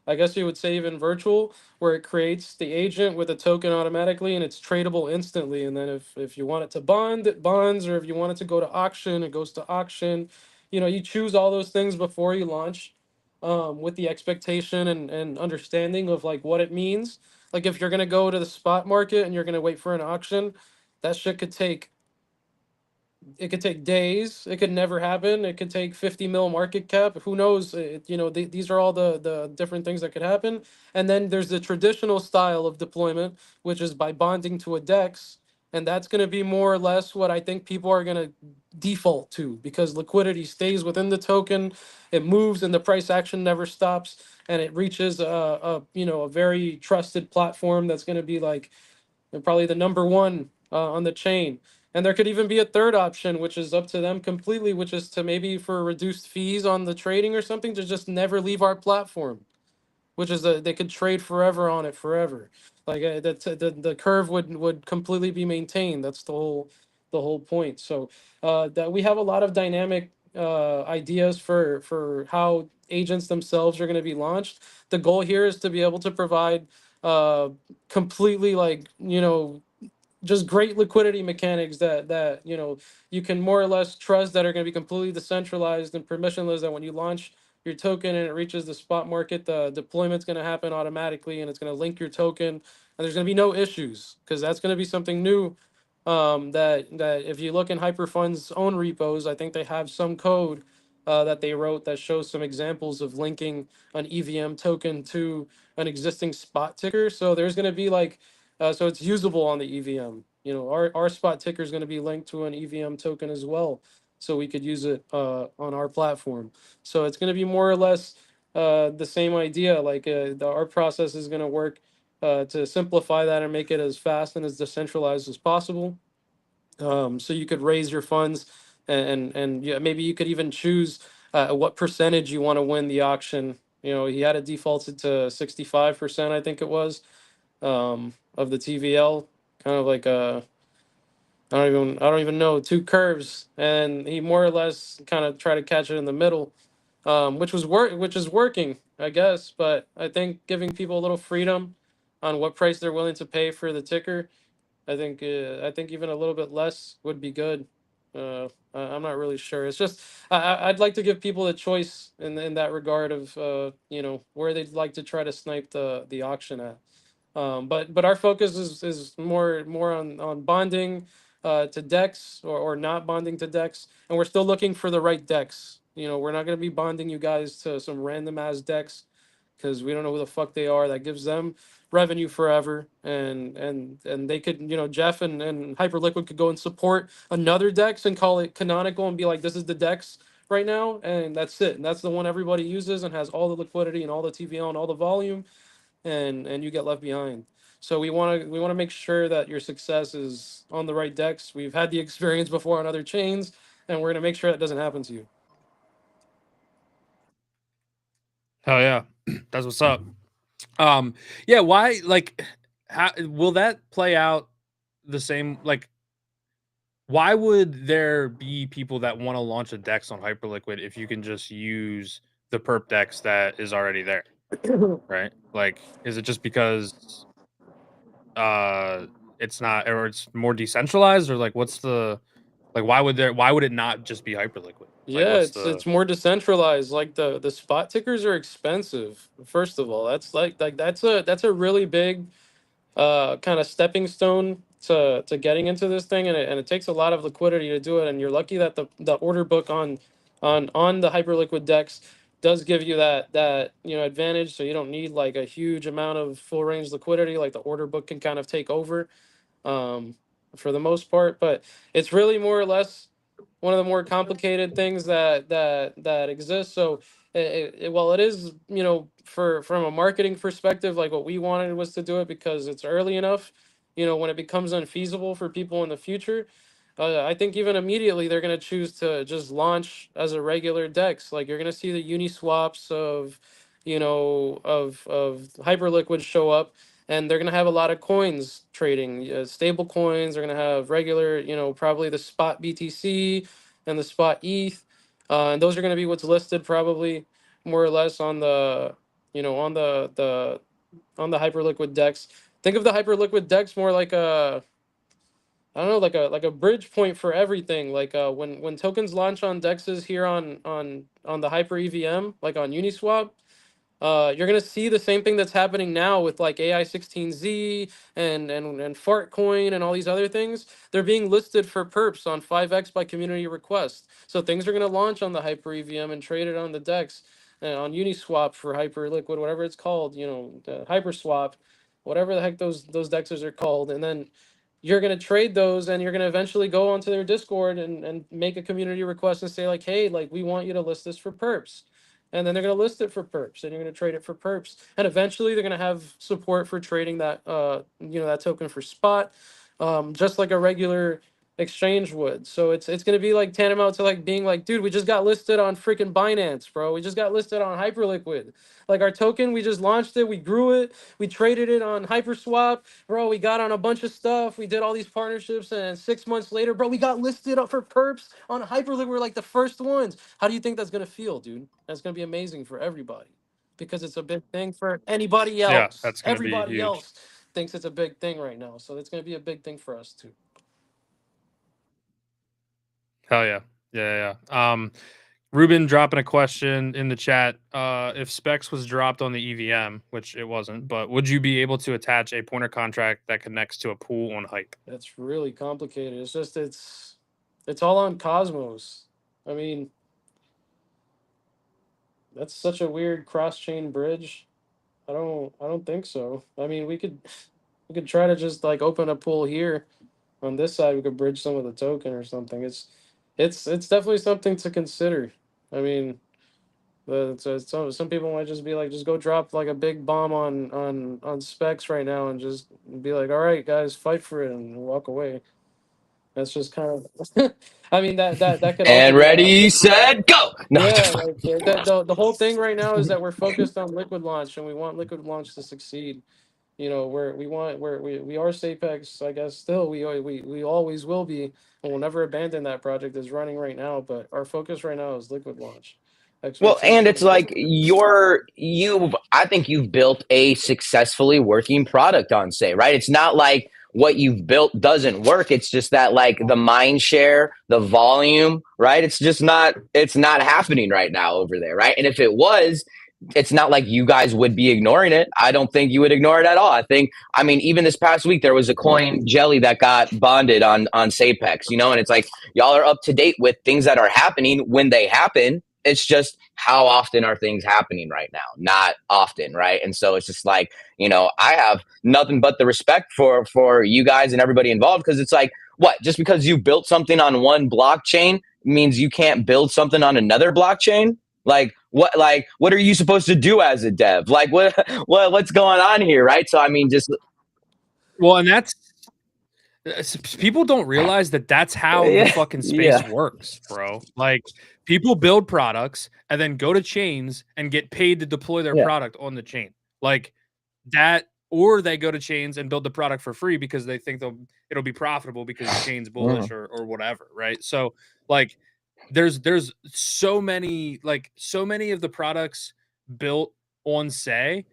Speaker 4: I guess you would say even virtual, where it creates the agent with a token automatically and it's tradable instantly. And then if you want it to bond, it bonds, or if you want it to go to auction, it goes to auction. You know, you choose all those things before you launch, with the expectation and understanding of like what it means. Like if you're gonna go to the spot market and you're gonna wait for an auction, that shit could take, it could take days. It could never happen. It could take 50 mil market cap. Who knows? You know, these are all the different things that could happen. And then there's the traditional style of deployment, which is by bonding to a DEX. And that's going to be more or less what I think people are going to default to, because liquidity stays within the token. It moves and the price action never stops. And it reaches a very trusted platform that's going to be like, and probably the number one on the chain. And there could even be a third option, which is up to them completely, which is to maybe for reduced fees on the trading or something, to just never leave our platform, which is they could trade forever on it forever. Like the curve would completely be maintained. That's the whole point. So that we have a lot of dynamic ideas for how agents themselves are going to be launched. The goal here is to be able to provide completely like just great liquidity mechanics that you can more or less trust, that are going to be completely decentralized and permissionless, that when you launch your token and it reaches the spot market, the deployment's going to happen automatically and it's going to link your token and there's going to be no issues, because that's going to be something new. That if you look in Hyperfund's own repos, I think they have some code that they wrote that shows some examples of linking an EVM token to an existing spot ticker. So there's going to be like so it's usable on the EVM. You know, our spot ticker is going to be linked to an EVM token as well, so we could use it on our platform. So it's going to be more or less the same idea. Like our process is going to work to simplify that and make it as fast and as decentralized as possible. So you could raise your funds, and yeah, maybe you could even choose what percentage you want to win the auction. You know, he had it defaulted to 65%, I think it was, of the TVL, kind of like I don't even know, two curves, and he more or less kind of tried to catch it in the middle, which is working, I guess. But I think giving people a little freedom on what price they're willing to pay for the ticker, I think even a little bit less would be good. I'm not really sure. It's just I'd like to give people a choice in that regard of where they'd like to try to snipe the auction at. But our focus is more on bonding to decks, or not bonding to decks, and we're still looking for the right decks. You know, we're not going to be bonding you guys to some random ass decks, because we don't know who the fuck they are. That gives them revenue forever, and they could, Jeff and Hyperliquid could go and support another decks and call it canonical and be like, this is the decks right now, and that's it. And that's the one everybody uses and has all the liquidity and all the TVL and all the volume, and you get left behind. So we want to make sure that your success is on the right decks. We've had the experience before on other chains, and we're gonna make sure that doesn't happen to you.
Speaker 1: Hell yeah. That's what's up. Yeah, why like how will that play out the same? Like why would there be people that want to launch a dex on Hyperliquid if you can just use the perp dex that is already there, right? Like is it just because uh it's not, or it's more decentralized, or like what's the, like why would it not just be Hyperliquid? Like
Speaker 4: Yeah,
Speaker 1: what's
Speaker 4: it's
Speaker 1: the
Speaker 4: more decentralized. Like the spot tickers are expensive. First of all, that's like that's a really big kind of stepping stone to getting into this thing, and it takes a lot of liquidity to do it. And you're lucky that the order book on the Hyperliquid decks does give you that advantage. So you don't need like a huge amount of full range liquidity. Like the order book can kind of take over um, for the most part. But it's really more or less one of the more complicated things that exists. So well, it is, for from a marketing perspective, like what we wanted was to do it because it's early enough. When it becomes unfeasible for people in the future, I think even immediately they're going to choose to just launch as a regular DEX. Like you're going to see the Uniswaps of, of Hyperliquid show up, and they're going to have a lot of coins trading, stable coins. They're going to have regular, probably the spot BTC and the spot ETH, and those are going to be what's listed probably more or less on the, on the Hyperliquid DEX. Think of the Hyperliquid DEX more like a, I don't know, like a bridge point for everything. Like when tokens launch on dexes here on the Hyper EVM, like on Uniswap, you're gonna see the same thing that's happening now with like AI16Z and Fartcoin and all these other things. They're being listed for perps on 5x by community request. So things are gonna launch on the Hyper EVM and traded on the DEX and on Uniswap for Hyper Liquid, whatever it's called, the Hyper Swap, whatever the heck those dexes are called, and then you're going to trade those and you're going to eventually go onto their Discord and make a community request and say like, hey, like we want you to list this for perps. And then they're going to list it for perps and you're going to trade it for perps. And eventually they're going to have support for trading that, that token for spot, just like a regular exchange would. So it's going to be like tantamount to like being like, dude, we just got listed on freaking Binance, bro. We just got listed on Hyperliquid. Like our token, we just launched it, we grew it, we traded it on Hyperswap, bro. We got on a bunch of stuff, we did all these partnerships, and 6 months later, bro, we got listed up for perps on Hyperliquid. We're like the first ones. How do you think that's gonna feel, dude? That's gonna be amazing for everybody because it's a big thing for anybody
Speaker 1: Yeah,
Speaker 4: else.
Speaker 1: that's gonna be
Speaker 4: Everybody
Speaker 1: huge.
Speaker 4: else thinks it's a big thing right now, so it's gonna be a big thing for us too.
Speaker 1: Hell yeah. Ruben dropping a question in the chat. If Specs was dropped on the EVM, which it wasn't, but would you be able to attach a pointer contract that connects to a pool on Hype?
Speaker 4: That's really complicated. It's just it's all on Cosmos. I mean, that's such a weird cross-chain bridge. I don't think so. I mean, we could try to just like open a pool here on this side. We could bridge some of the token or something. It's definitely something to consider. I mean, some people might just be like, just go drop like a big bomb on specs right now and just be like, all right, guys, fight for it and walk away. That's just kind of. I mean that could also
Speaker 2: And
Speaker 4: be an
Speaker 2: ready,
Speaker 4: option.
Speaker 2: set, go. No,
Speaker 4: Yeah, like the whole thing right now is that we're focused on Liquid Launch and we want Liquid Launch to succeed. We are Sapex, I guess. Still, we always will be, and we'll never abandon that project that's running right now. But our focus right now is Liquid Launch.
Speaker 2: well, and
Speaker 4: Expectation
Speaker 2: it's
Speaker 4: is just
Speaker 2: like I think you've built a successfully working product on Say, right? It's not like what you've built doesn't work. It's just that like the mind share, the volume, right? It's not happening right now over there, right? And if it was, it's not like you guys would be ignoring it. I don't think you would ignore it at all. I mean, even this past week, there was a coin jelly that got bonded on Sapex, and it's like y'all are up to date with things that are happening when they happen. It's just how often are things happening right now? Not often, right? And so it's just like, I have nothing but the respect for you guys and everybody involved because it's like, what? Just because you built something on one blockchain means you can't build something on another blockchain? What are you supposed to do as a dev? Like what's going on here, right? So I mean just
Speaker 1: Well, and that's people don't realize that that's how the fucking space works, bro. Like people build products and then go to chains and get paid to deploy their product on the chain. Like that, or they go to chains and build the product for free because they think it'll be profitable because the chain's bullish or whatever, right? So like there's so many of the products built on Say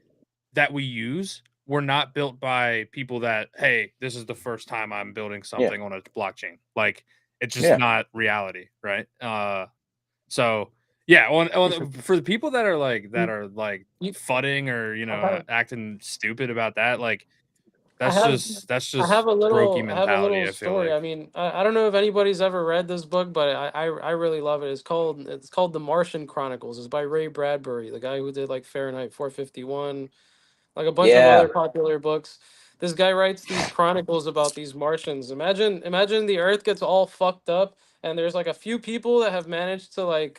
Speaker 1: that we use were not built by people that, hey, this is the first time I'm building something on a blockchain. Like it's just not reality, right? So yeah, for the people that are like fudding or acting stupid about that, like that's just
Speaker 4: I have a
Speaker 1: brokey
Speaker 4: little
Speaker 1: mentality. I feel
Speaker 4: story.
Speaker 1: like.
Speaker 4: I mean, I don't know if anybody's ever read this book, but I really love it. It's called The Martian Chronicles. It's by Ray Bradbury, the guy who did like Fahrenheit 451, like a bunch of other popular books. This guy writes these chronicles about these Martians. Imagine the Earth gets all fucked up, and there's like a few people that have managed to like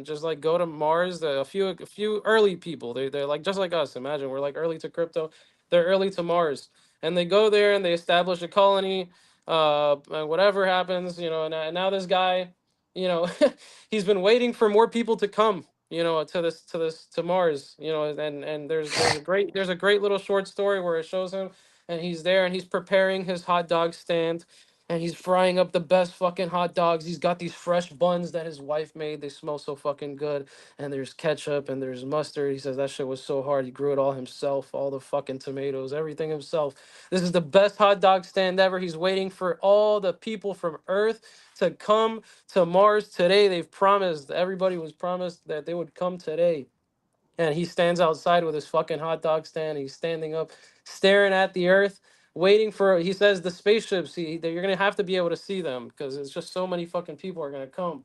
Speaker 4: just like go to Mars. A few early people. They're like just like us. Imagine we're like early to crypto. They're early to Mars, and they go there and they establish a colony. and whatever happens, you know, and now this guy, you know, he's been waiting for more people to come, you know, to Mars, you know, and there's a great little short story where it shows him, and he's there and he's preparing his hot dog stand, and he's frying up the best fucking hot dogs. He's got these fresh buns that his wife made. They smell so fucking good. And there's ketchup and there's mustard. He says that shit was so hard. He grew it all himself, all the fucking tomatoes, everything himself. This is the best hot dog stand ever. He's waiting for all the people from Earth to come to Mars today. They've promised, everybody was promised that they would come today. And he stands outside with his fucking hot dog stand. He's standing up, staring at the Earth, waiting for. He says the spaceships. You're gonna have to be able to see them because it's just so many fucking people are gonna come,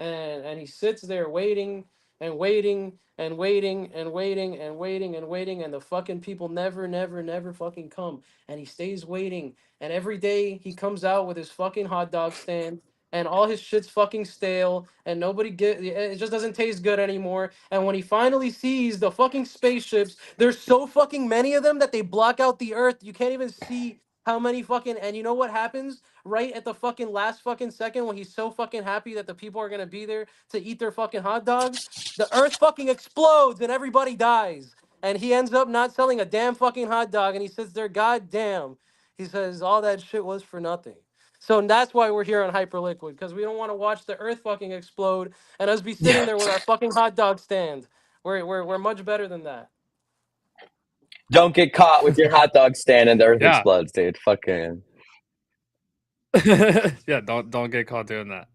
Speaker 4: and he sits there waiting and waiting and waiting and waiting and waiting and waiting, and the fucking people never fucking come, and he stays waiting, and every day he comes out with his fucking hot dog stand, and all his shit's fucking stale, and nobody get it just doesn't taste good anymore. And when he finally sees the fucking spaceships, there's so fucking many of them that they block out the Earth. You can't even see how many fucking. And you know what happens right at the fucking last fucking second when he's so fucking happy that the people are gonna be there to eat their fucking hot dogs? The Earth fucking explodes and everybody dies. And he ends up not selling a damn fucking hot dog. And he sits there, God damn. He says all that shit was for nothing. So that's why we're here on Hyperliquid, because we don't want to watch the Earth fucking explode and us be sitting there with our fucking hot dog stand. We're much better than that.
Speaker 2: Don't get caught with your hot dog stand and the Earth
Speaker 1: Yeah.
Speaker 2: explodes, dude. Fucking.
Speaker 1: Yeah, don't get caught doing that.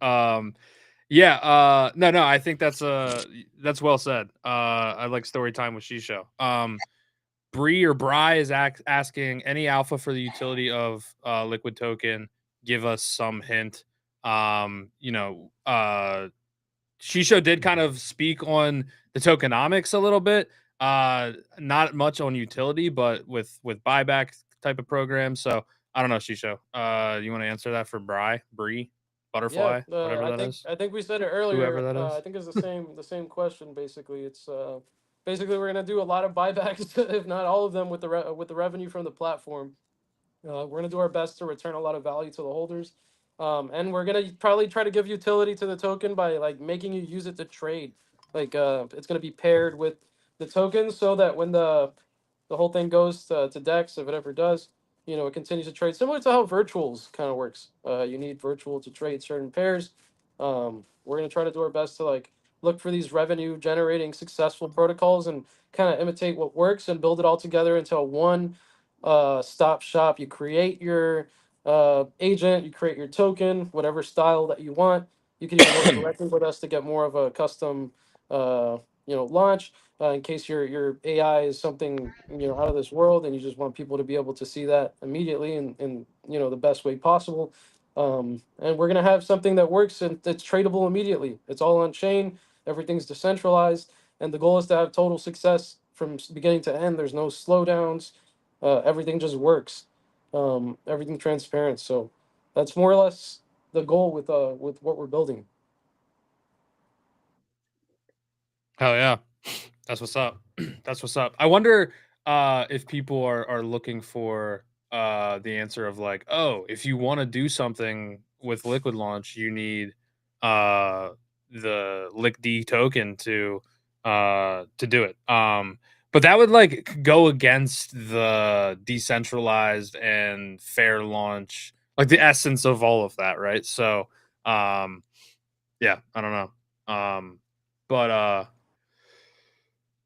Speaker 1: Yeah, no, I think that's well said. I like story time with Shisho. Bree or Bry is asking any alpha for the utility of Liqd token. Give us some hint. You know, Shisho did kind of speak on the tokenomics a little bit. Not much on utility, but with buyback type of program. So I don't know, Shisho. You want to answer that for Bree, Butterfly, whatever is?
Speaker 4: I think we said it earlier.
Speaker 1: Whoever that is.
Speaker 4: I think it's the same question. Basically, it's basically we're gonna do a lot of buybacks, if not all of them, with the revenue from the platform. We're gonna do our best to return a lot of value to the holders, and we're gonna probably try to give utility to the token by like making you use it to trade. Like it's gonna be paired with the token so that when the whole thing goes to Dex, if it ever does, you know, it continues to trade similar to how virtuals kind of works. You need virtual to trade certain pairs. We're gonna try to do our best to like look for these revenue generating successful protocols and kind of imitate what works and build it all together into a one stop shop. You create your agent, you create your token, whatever style that you want. You can even work directly with us to get more of a custom, launch. In case your AI is something out of this world, and you just want people to be able to see that immediately in the best way possible. And we're gonna have something that works and it's tradable immediately. It's all on chain. Everything's decentralized, and the goal is to have total success from beginning to end. There's no slowdowns. Everything just works. Everything transparent. So that's more or less the goal with what we're building.
Speaker 1: Hell yeah. That's what's up. That's what's up. I wonder if people are looking for the answer of like, oh, if you want to do something with Liqd launch, you need the Liqd token to do it. But that would like go against the decentralized and fair launch, like the essence of all of that, right? So yeah, I don't know.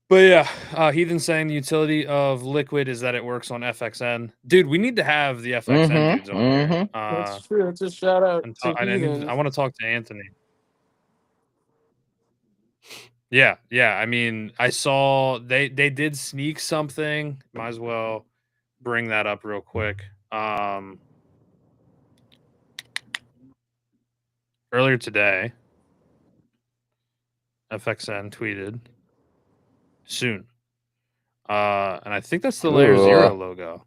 Speaker 1: But yeah, Heathen saying the utility of Liqd is that it works on FXN. Dude, we need to have the FXN dudes on here.
Speaker 4: That's true. It's a shout out to Heathen.
Speaker 1: I want to talk to Anthony. Yeah. I mean, I saw they did sneak something. Might as well bring that up real quick. Earlier today, FXN tweeted soon. And I think that's the Layer Zero logo.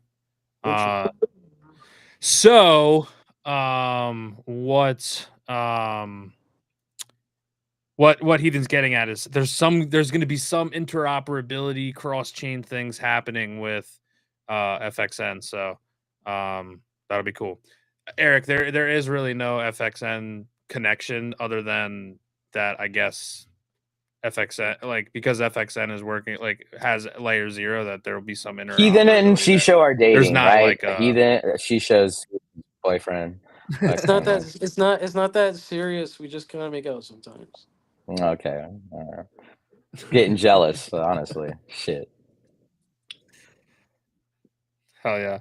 Speaker 1: So what Heathen's getting at is there's going to be some interoperability cross-chain things happening with FXN. So that'll be cool. Eric, there is really no FXN connection other than that, I guess. FXN, like, because FXN is working, like, has layer 0, that there will be some
Speaker 2: Heathen and
Speaker 1: interoperability.
Speaker 2: Shisho are
Speaker 1: There's
Speaker 2: dating,
Speaker 1: not
Speaker 2: right?
Speaker 1: like a
Speaker 2: Heathen, Shisho's boyfriend.
Speaker 4: It's not that. It's not that serious. We just kind of make out sometimes.
Speaker 2: Okay. Getting jealous, honestly. Shit.
Speaker 1: hell yeah.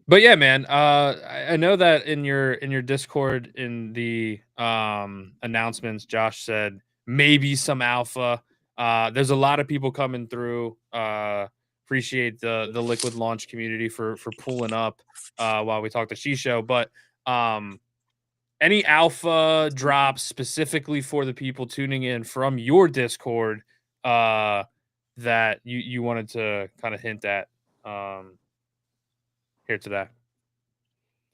Speaker 1: But yeah, man. I know that in your Discord, in the announcements, Josh said maybe some alpha. There's a lot of people coming through. Appreciate the Liqd launch community for pulling up while we talk to Shisho. But any alpha drops specifically for the people tuning in from your Discord that you wanted to kind of hint at here today?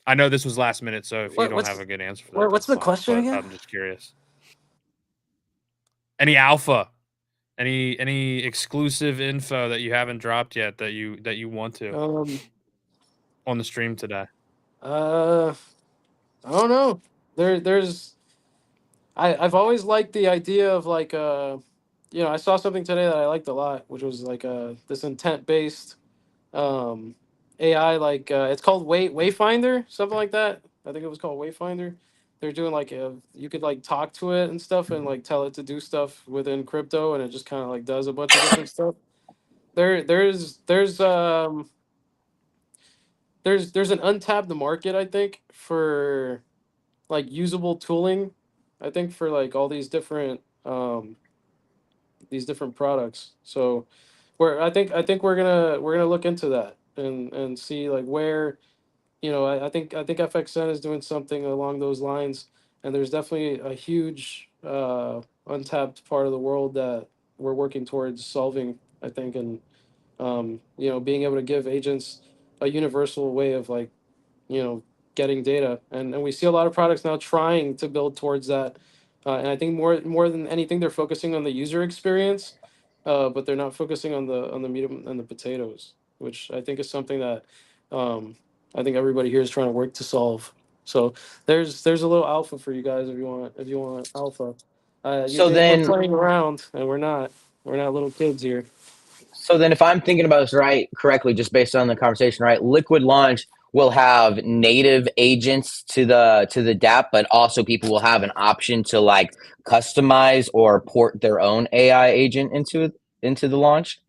Speaker 1: I know this was last minute, so if you don't have a good answer for that,
Speaker 4: What's the question again?
Speaker 1: I'm just curious. Any alpha, any exclusive info that you haven't dropped yet that you want to on the stream today?
Speaker 4: I don't know. There's I've always liked the idea of like I saw something today that I liked a lot, which was like this intent based AI, like it's called Wayfinder, something like that. I think it was called Wayfinder. They're doing like you could like talk to it and stuff and like tell it to do stuff within crypto, and it just kind of like does a bunch of different stuff. There's an untapped market, I think, for like usable tooling. I think for like all these different products. So I think we're gonna look into that and see like where I think FXN is doing something along those lines, and there's definitely a huge untapped part of the world that we're working towards solving. I think, and being able to give agents a universal way of like getting data, and we see a lot of products now trying to build towards that, and I think more than anything they're focusing on the user experience, but they're not focusing on the meat and the potatoes, which I think is something that I think everybody here is trying to work to solve. So there's a little alpha for you guys if you want alpha. You
Speaker 2: So
Speaker 4: think we're
Speaker 2: then,
Speaker 4: playing around, and we're not little kids here.
Speaker 2: if I'm thinking about this correctly, just based on the conversation, right? Liqd Launch will have native agents to the DApp, but also people will have an option to like customize or port their own AI agent into the launch,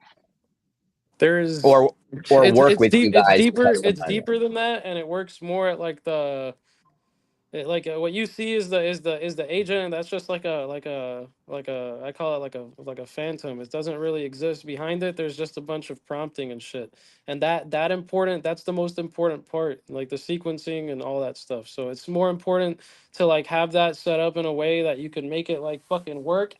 Speaker 4: There's
Speaker 2: or work
Speaker 4: it's
Speaker 2: with you
Speaker 4: deep
Speaker 2: guys to
Speaker 4: it's
Speaker 2: customize it.
Speaker 4: deeper than that, and it works more at like what you see is the agent, and that's just like a I call it like a phantom. It doesn't really exist behind it. There's just a bunch of prompting and shit, and that's the most important part, like the sequencing and all that stuff. So it's more important to like have that set up in a way that you can make it like fucking work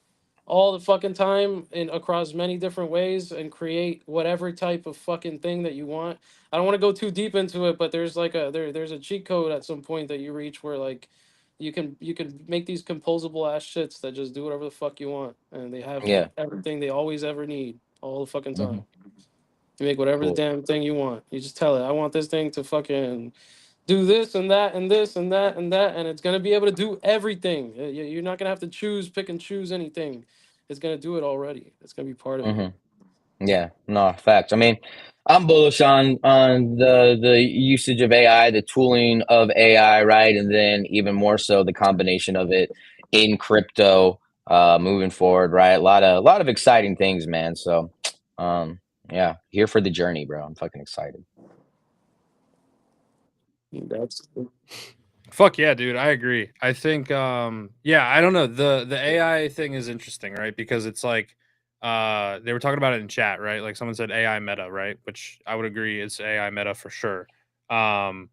Speaker 4: all the fucking time in across many different ways and create whatever type of fucking thing that you want. I don't want to go too deep into it, but there's like there's a cheat code at some point that you reach where like you can make these composable ass shits that just do whatever the fuck you want, and they have
Speaker 2: Yeah.
Speaker 4: everything they always ever need all the fucking
Speaker 2: Mm-hmm.
Speaker 4: time. You make whatever the
Speaker 2: Cool.
Speaker 4: damn thing you want. You just tell it, I want this thing to fucking do this and that and this and that and that, and it's gonna be able to do everything. You're not gonna have to pick and choose anything. It's gonna do it already. It's gonna be part of it.
Speaker 2: Yeah, no, facts. I mean, I'm bullish on the usage of AI, the tooling of AI, right? And then even more so the combination of it in crypto moving forward, right? A lot of exciting things, man. So yeah, here for the journey, bro. I'm fucking excited.
Speaker 4: That's
Speaker 1: Fuck yeah, dude. I agree. I think yeah, I don't know. The AI thing is interesting, right? Because it's like they were talking about it in chat, right? Like someone said AI meta, right? Which I would agree is AI meta for sure. But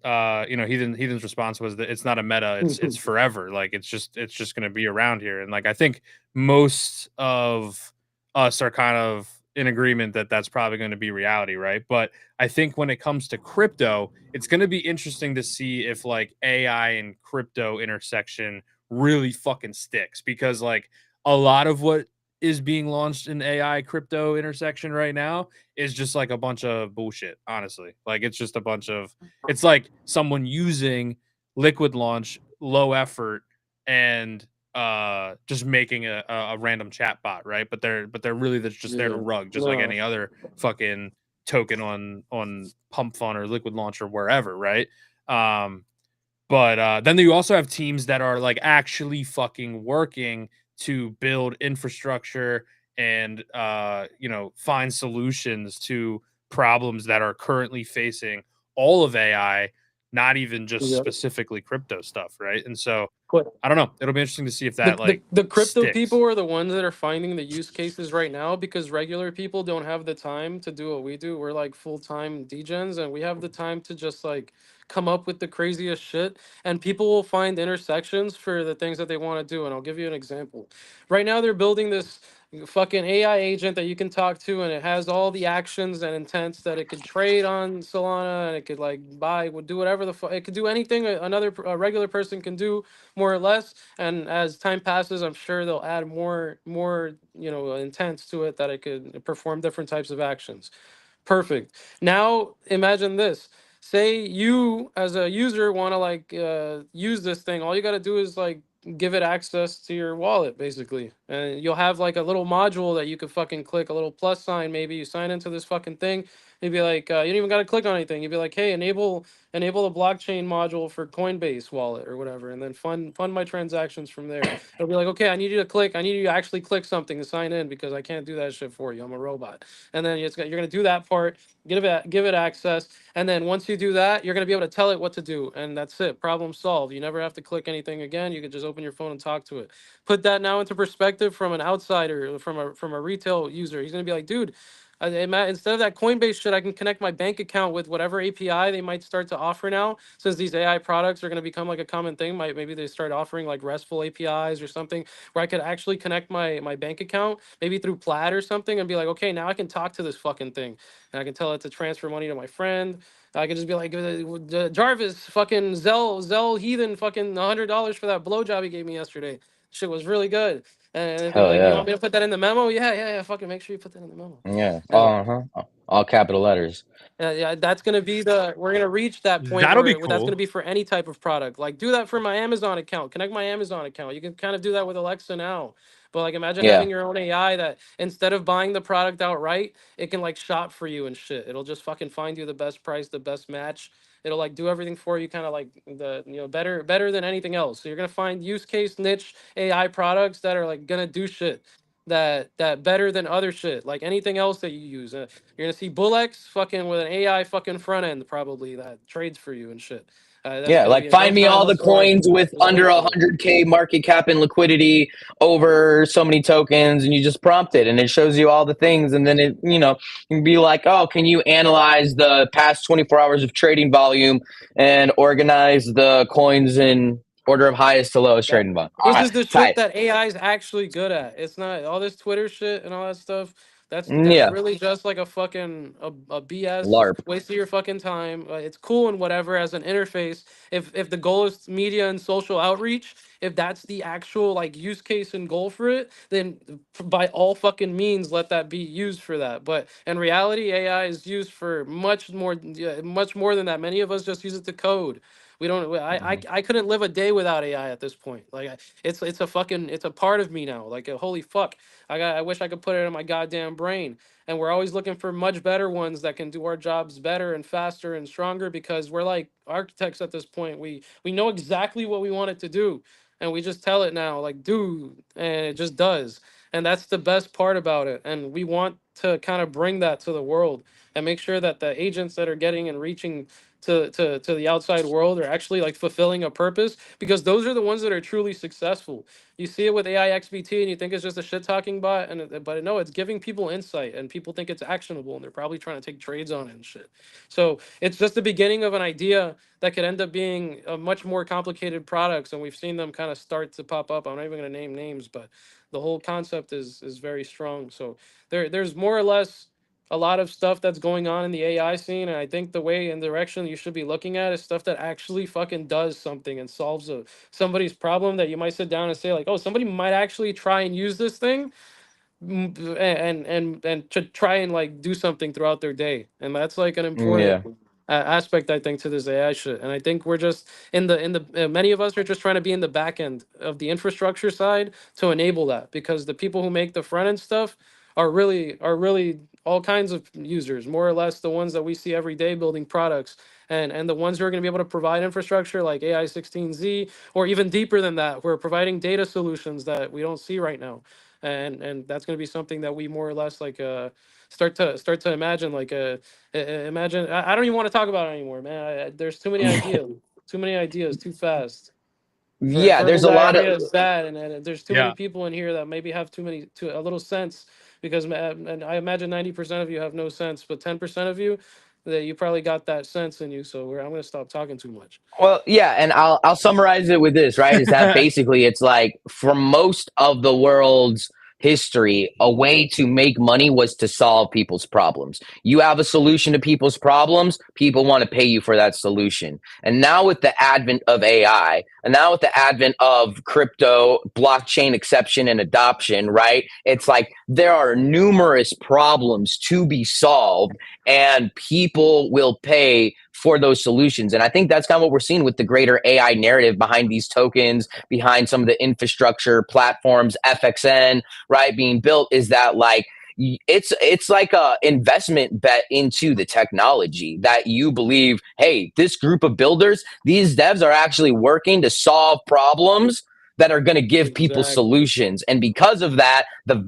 Speaker 1: Heathen's response was that it's not a meta, it's forever. Like it's just gonna be around here. And like I think most of us are kind of in agreement that that's probably going to be reality, right? But I think when it comes to crypto, it's going to be interesting to see if like AI and crypto intersection really fucking sticks, because like a lot of what is being launched in AI crypto intersection right now is just like a bunch of bullshit, honestly. Like it's just a bunch of, it's like someone using Liqd launch low effort and just making a random chat bot, right? But they're really just there to rug, just like any other fucking token on Pump Fund or Liqd launch or wherever, right? But then you also have teams that are like actually fucking working to build infrastructure and find solutions to problems that are currently facing all of AI, not even just specifically crypto stuff, right? And so I don't know. It'll be interesting to see if that
Speaker 4: the crypto
Speaker 1: sticks.
Speaker 4: people are the ones that are finding the use cases right now, because regular people don't have the time to do what we do. We're like full-time degens, and we have the time to just like come up with the craziest shit, and people will find intersections for the things that they want to do. And I'll give you an example. Right now they're building this fucking AI agent that you can talk to, and it has all the actions and intents that it could trade on Solana, and it could like buy, would do whatever the fuck, it could do anything a regular person can do, more or less. And as time passes, I'm sure they'll add more intents to it, that it could perform different types of actions. Perfect. Now imagine this. Say you as a user want to like use this thing. All you got to do is like give it access to your wallet, basically. And you'll have like a little module that you could fucking click, a little plus sign, maybe you sign into this fucking thing. You'd be like, you don't even got to click on anything. You'd be like, hey, enable a blockchain module for Coinbase wallet or whatever, and then fund my transactions from there. It'll be like, okay, I need you to actually click something to sign in, because I can't do that shit for you. I'm a robot. And then you're gonna do that part, give it access, and then once you do that, you're gonna be able to tell it what to do, and that's it. Problem solved. You never have to click anything again. You can just open your phone and talk to it. Put that now into perspective from an outsider, from a retail user. He's gonna be like, dude, instead of that Coinbase shit, I can connect my bank account with whatever API they might start to offer now, since these AI products are going to become like a common thing. Maybe they start offering like RESTful APIs or something, where I could actually connect my bank account, maybe through Plaid or something, and be like, okay, now I can talk to this fucking thing, and I can tell it to transfer money to my friend. I could just be like, Jarvis, fucking Zell heathen, fucking $100 for that blowjob he gave me yesterday. Shit was really good. And it'd be
Speaker 2: Hell
Speaker 4: like, you
Speaker 2: yeah.
Speaker 4: want me to put that in the memo? Yeah. Fucking make sure you put that in the memo.
Speaker 2: Yeah.
Speaker 4: And
Speaker 2: All capital letters.
Speaker 4: yeah, that's gonna be we're gonna reach that point
Speaker 1: That'll be
Speaker 4: where that's gonna
Speaker 1: cool.
Speaker 4: be for any type of product. Like, do that for my Amazon account. Connect my Amazon account. You can kind of do that with Alexa now. But like, imagine
Speaker 2: Yeah.
Speaker 4: having your own AI that instead of buying the product outright, it can like shop for you and shit. It'll just fucking find you the best price, the best match. It'll like do everything for you, kind of like better than anything else. So you're gonna find use case niche AI products that are like gonna do shit that better than other shit, like anything else that you use. You're gonna see Bullex fucking with an AI fucking front end, probably, that trades for you and shit. That's
Speaker 2: Yeah,
Speaker 4: gonna
Speaker 2: like
Speaker 4: be in no
Speaker 2: find me
Speaker 4: time
Speaker 2: all the
Speaker 4: whatsoever.
Speaker 2: coins with
Speaker 4: Just
Speaker 2: under
Speaker 4: wait for it.
Speaker 2: 100K market cap and liquidity over so many tokens, and you just prompt it, and it shows you all the things, and then it, you can be like, oh, can you analyze the past 24 hours of trading volume and organize the coins in order of highest to lowest
Speaker 4: That
Speaker 2: trading volume? All
Speaker 4: this
Speaker 2: right,
Speaker 4: is the shit
Speaker 2: tight.
Speaker 4: that AI is actually good at. It's not all this Twitter shit and all that stuff. That's
Speaker 2: Yeah,
Speaker 4: really just like a fucking a BS
Speaker 2: LARP.
Speaker 4: waste of your fucking time. It's cool and whatever as an interface. If the goal is media and social outreach, if that's the actual like use case and goal for it, then by all fucking means let that be used for that. But in reality, AI is used for much more, yeah, much more than that. Many of us just use it to code. We don't. I couldn't live a day without AI at this point. Like, it's a fucking, it's a part of me now. Like, holy fuck. I wish I could put it in my goddamn brain. And we're always looking for much better ones that can do our jobs better and faster and stronger, because we're like architects at this point. We know exactly what we want it to do, and we just tell it now, like, do, and it just does. And that's the best part about it. And we want to kind of bring that to the world and make sure that the agents that are getting and reaching to the outside world are actually like fulfilling a purpose, because those are the ones that are truly successful. You see it with AI XBT and you think it's just a shit talking bot, but no, it's giving people insight, and people think it's actionable, and they're probably trying to take trades on it and shit. So it's just the beginning of an idea that could end up being a much more complicated products, and we've seen them kind of start to pop up. I'm not even going to name names, but the whole concept is very strong. So there's more or less a lot of stuff that's going on in the AI scene, and I think the way and direction you should be looking at is stuff that actually fucking does something and solves somebody's problem, that you might sit down and say like, oh, somebody might actually try and use this thing. and to try and like do something throughout their day, and that's like an
Speaker 2: Yeah.
Speaker 4: important aspect, I think, to this AI shit. And I think we're just in the many of us are just trying to be in the back end of the infrastructure side to enable that, because the people who make the front end stuff are really all kinds of users, more or less the ones that we see every day building products, and the ones who are going to be able to provide infrastructure like AI 16Z, or even deeper than that, we're providing data solutions that we don't see right now. And that's going to be something that we more or less like start to imagine, like imagine. I don't even want to talk about it anymore, man. There's too many ideas too fast.
Speaker 2: Yeah,
Speaker 4: For
Speaker 2: there's
Speaker 4: this
Speaker 2: a lot of
Speaker 4: idea is bad, and there's too many
Speaker 1: Yeah.
Speaker 4: people in here that maybe have a little sense, because and I imagine 90% of you have no sense, but 10% of you, that you probably got that sense in you. So I'm gonna stop talking too much.
Speaker 2: Well, yeah, and I'll summarize it with this, right? Is that basically it's like for most of the world's history, a way to make money was to solve people's problems. You have a solution to people's problems, people want to pay you for that solution. And now with the advent of AI, and now with the advent of crypto, blockchain exception and adoption, right? It's like there are numerous problems to be solved and people will pay for those solutions. And I think that's kind of what we're seeing with the greater AI narrative behind these tokens, behind some of the infrastructure platforms, FXN, right, being built, is that like it's like a investment bet into the technology that you believe, hey, this group of builders, these devs are actually working to solve problems that are going to give people
Speaker 4: Exactly.
Speaker 2: solutions, and because of that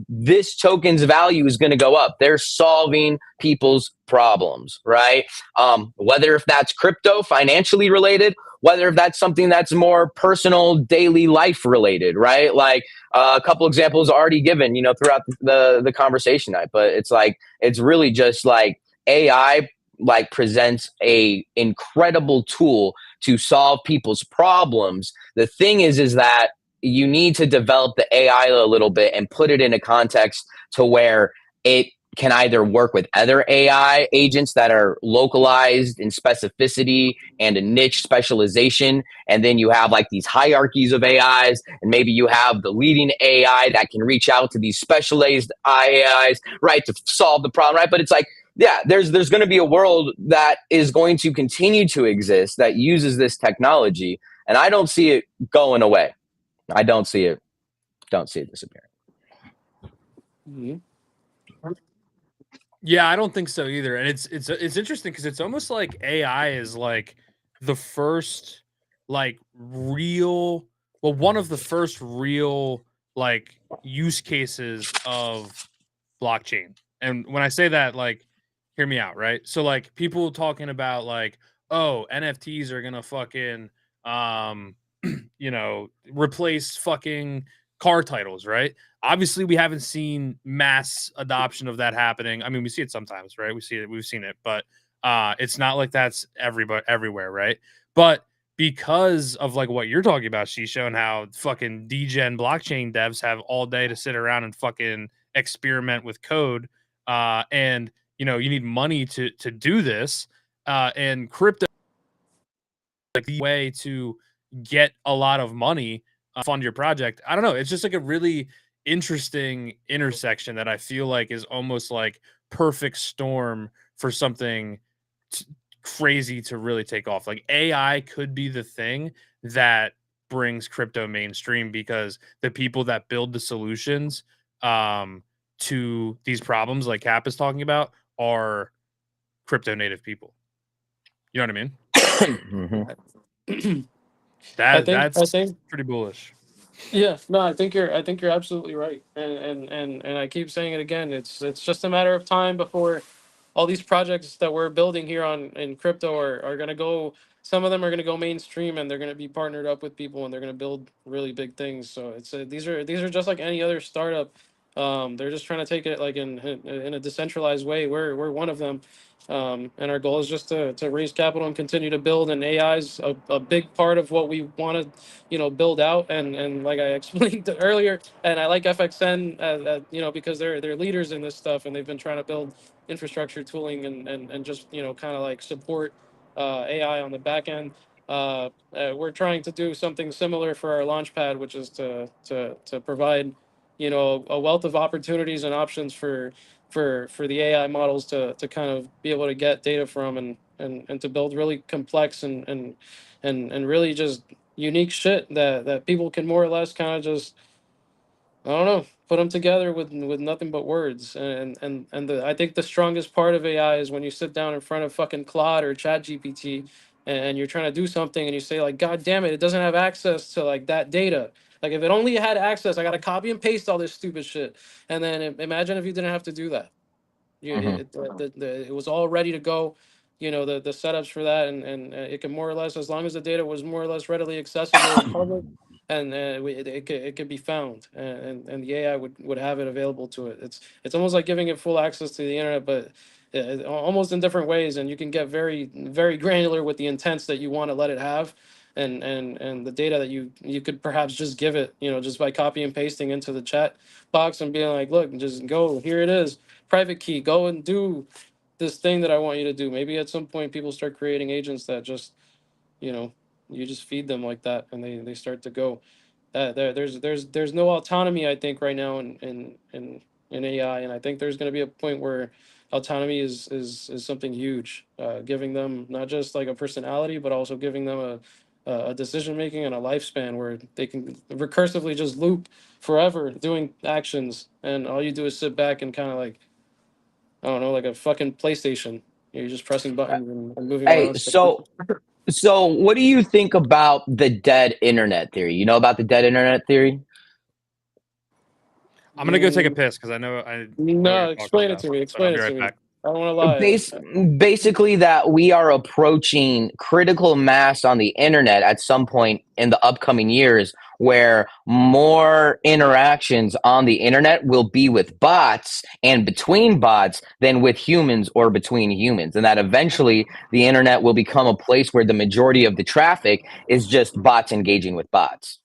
Speaker 2: this token's value is going to go up. They're solving people's problems, right? Whether if that's crypto financially related, whether if that's something that's more personal daily life related, right? Like a couple examples already given, throughout the conversation night, but it's like it's really just like AI like presents a incredible tool to solve people's problems. The thing is that you need to develop the AI a little bit and put it in a context to where it can either work with other AI agents that are localized in specificity and a niche specialization. And then you have like these hierarchies of AIs, and maybe you have the leading AI that can reach out to these specialized AIs, right, to solve the problem, right? But it's like, yeah, there's going to be a world that is going to continue to exist that uses this technology, and I don't see it going away. I don't see it disappearing.
Speaker 4: Mhm.
Speaker 1: Yeah, I don't think so either. And it's interesting because it's almost like AI is like the first like real, well, one of the first real like use cases of blockchain. And when I say that, like, hear me out, right? So like people talking about like, oh, NFTs are gonna fucking um replace fucking car titles, right? Obviously, we haven't seen mass adoption of that happening. I mean, we see it sometimes, right? We've seen it, but it's not like that's everywhere, right? But because of like what you're talking about, Shisho, and how fucking degen blockchain devs have all day to sit around and fucking experiment with code, and you need money to do this, and crypto like the way to get a lot of money fund your project. I don't know. It's just like a really interesting intersection that I feel like is almost like perfect storm for something crazy to really take off. Like AI could be the thing that brings crypto mainstream because the people that build the solutions to these problems like Cap is talking about are crypto native people. You know what I mean?
Speaker 2: Mm-hmm.
Speaker 4: I
Speaker 1: That
Speaker 4: think I
Speaker 1: that's
Speaker 4: think
Speaker 1: pretty bullish.
Speaker 4: Yeah, no, I think you're absolutely right, and I keep saying it again. It's just a matter of time before all these projects that we're building here on in crypto are going to go. Some of them are going to go mainstream, and they're going to be partnered up with people, and they're going to build really big things. So these are just like any other startup. They're just trying to take it like in a decentralized way. We're one of them. And our goal is just to raise capital and continue to build. And AI is a big part of what we want to, build out. And like I explained earlier, and I like FXN, because they're leaders in this stuff, and they've been trying to build infrastructure tooling and just kind of like support AI on the back end. We're trying to do something similar for our launchpad, which is to provide a wealth of opportunities and options for the AI models to kind of be able to get data from and to build really complex and really just unique shit that people can more or less kind of just, I don't know, put them together with nothing but words. I think the strongest part of AI is when you sit down in front of fucking Claude or Chat GPT and you're trying to do something and you say like, God damn it, it doesn't have access to like that data. Like if it only had access, I got to copy and paste all this stupid shit. And then imagine if you didn't have to do that.
Speaker 2: Mhm.
Speaker 4: It was all ready to go. The setups for that, and it can more or less, as long as the data was more or less readily accessible and public, and it could be found, and the AI would have it available to it. It's almost like giving it full access to the internet, but almost in different ways, and you can get very very granular with the intents that you want to let it have. And the data that you could perhaps just give it, just by copy and pasting into the chat box and being like, look, just go, here it is, private key, go and do this thing that I want you to do. Maybe at some point people start creating agents that just, you know, you just feed them like that and they start to go. There's no autonomy, I think, right now in AI, and I think there's going to be a point where autonomy is something huge, giving them not just like a personality, but also giving them a decision making and a lifespan where they can recursively just loop forever doing actions, and all you do is sit back and kind of like, I don't know, like a fucking PlayStation. You're just pressing buttons and moving
Speaker 2: Hey,
Speaker 4: around.
Speaker 2: so what do you think about the dead internet theory? You know about the dead internet theory?
Speaker 1: I'm gonna go take a piss because I know what
Speaker 4: No,
Speaker 1: you're talking
Speaker 4: explain it
Speaker 1: about.
Speaker 4: to me.
Speaker 1: So I'll
Speaker 4: Explain
Speaker 1: be
Speaker 4: it to
Speaker 1: right
Speaker 4: me.
Speaker 1: back.
Speaker 4: I don't want to lie.
Speaker 2: Base, Basically, that we are approaching critical mass on the internet at some point in the upcoming years where more interactions on the internet will be with bots and between bots than with humans or between humans. And that eventually the internet will become a place where the majority of the traffic is just bots engaging with bots.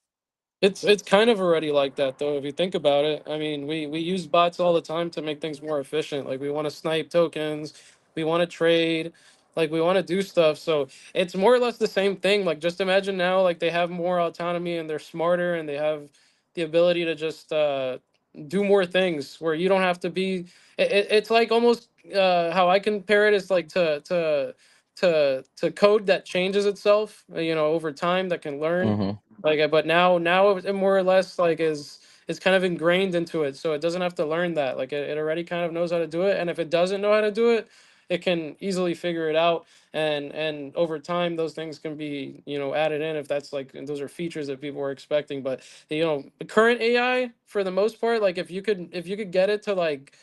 Speaker 4: It's kind of already like that though, if you think about it. I mean, we use bots all the time to make things more efficient. Like we want to snipe tokens, we want to trade, like we want to do stuff. So it's more or less the same thing. Like just imagine now, like they have more autonomy and they're smarter and they have the ability to just do more things where you don't have to be. It's like almost how I compare it is like to code that changes itself, over time, that can learn.
Speaker 2: Mm-hmm.
Speaker 4: Like, but now it more or less like is kind of ingrained into it, so it doesn't have to learn that. Like it already kind of knows how to do it, and if it doesn't know how to do it, it can easily figure it out. And over time, those things can be added in if that's like, and those are features that people are expecting. But the current AI, for the most part, like if you could get it to like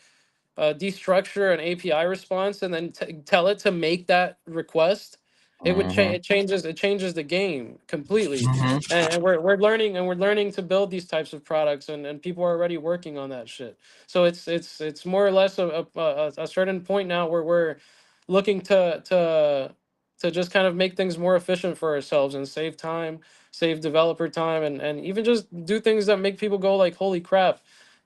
Speaker 4: destructure an API response and then tell it to make that request, it would change.
Speaker 2: Mm-hmm.
Speaker 4: It changes the game completely.
Speaker 2: Mm-hmm.
Speaker 4: And we're learning to build these types of products, and people are already working on that shit. So it's more or less a certain point now where we're looking to just kind of make things more efficient for ourselves and save time, save developer time, and even just do things that make people go like, holy crap.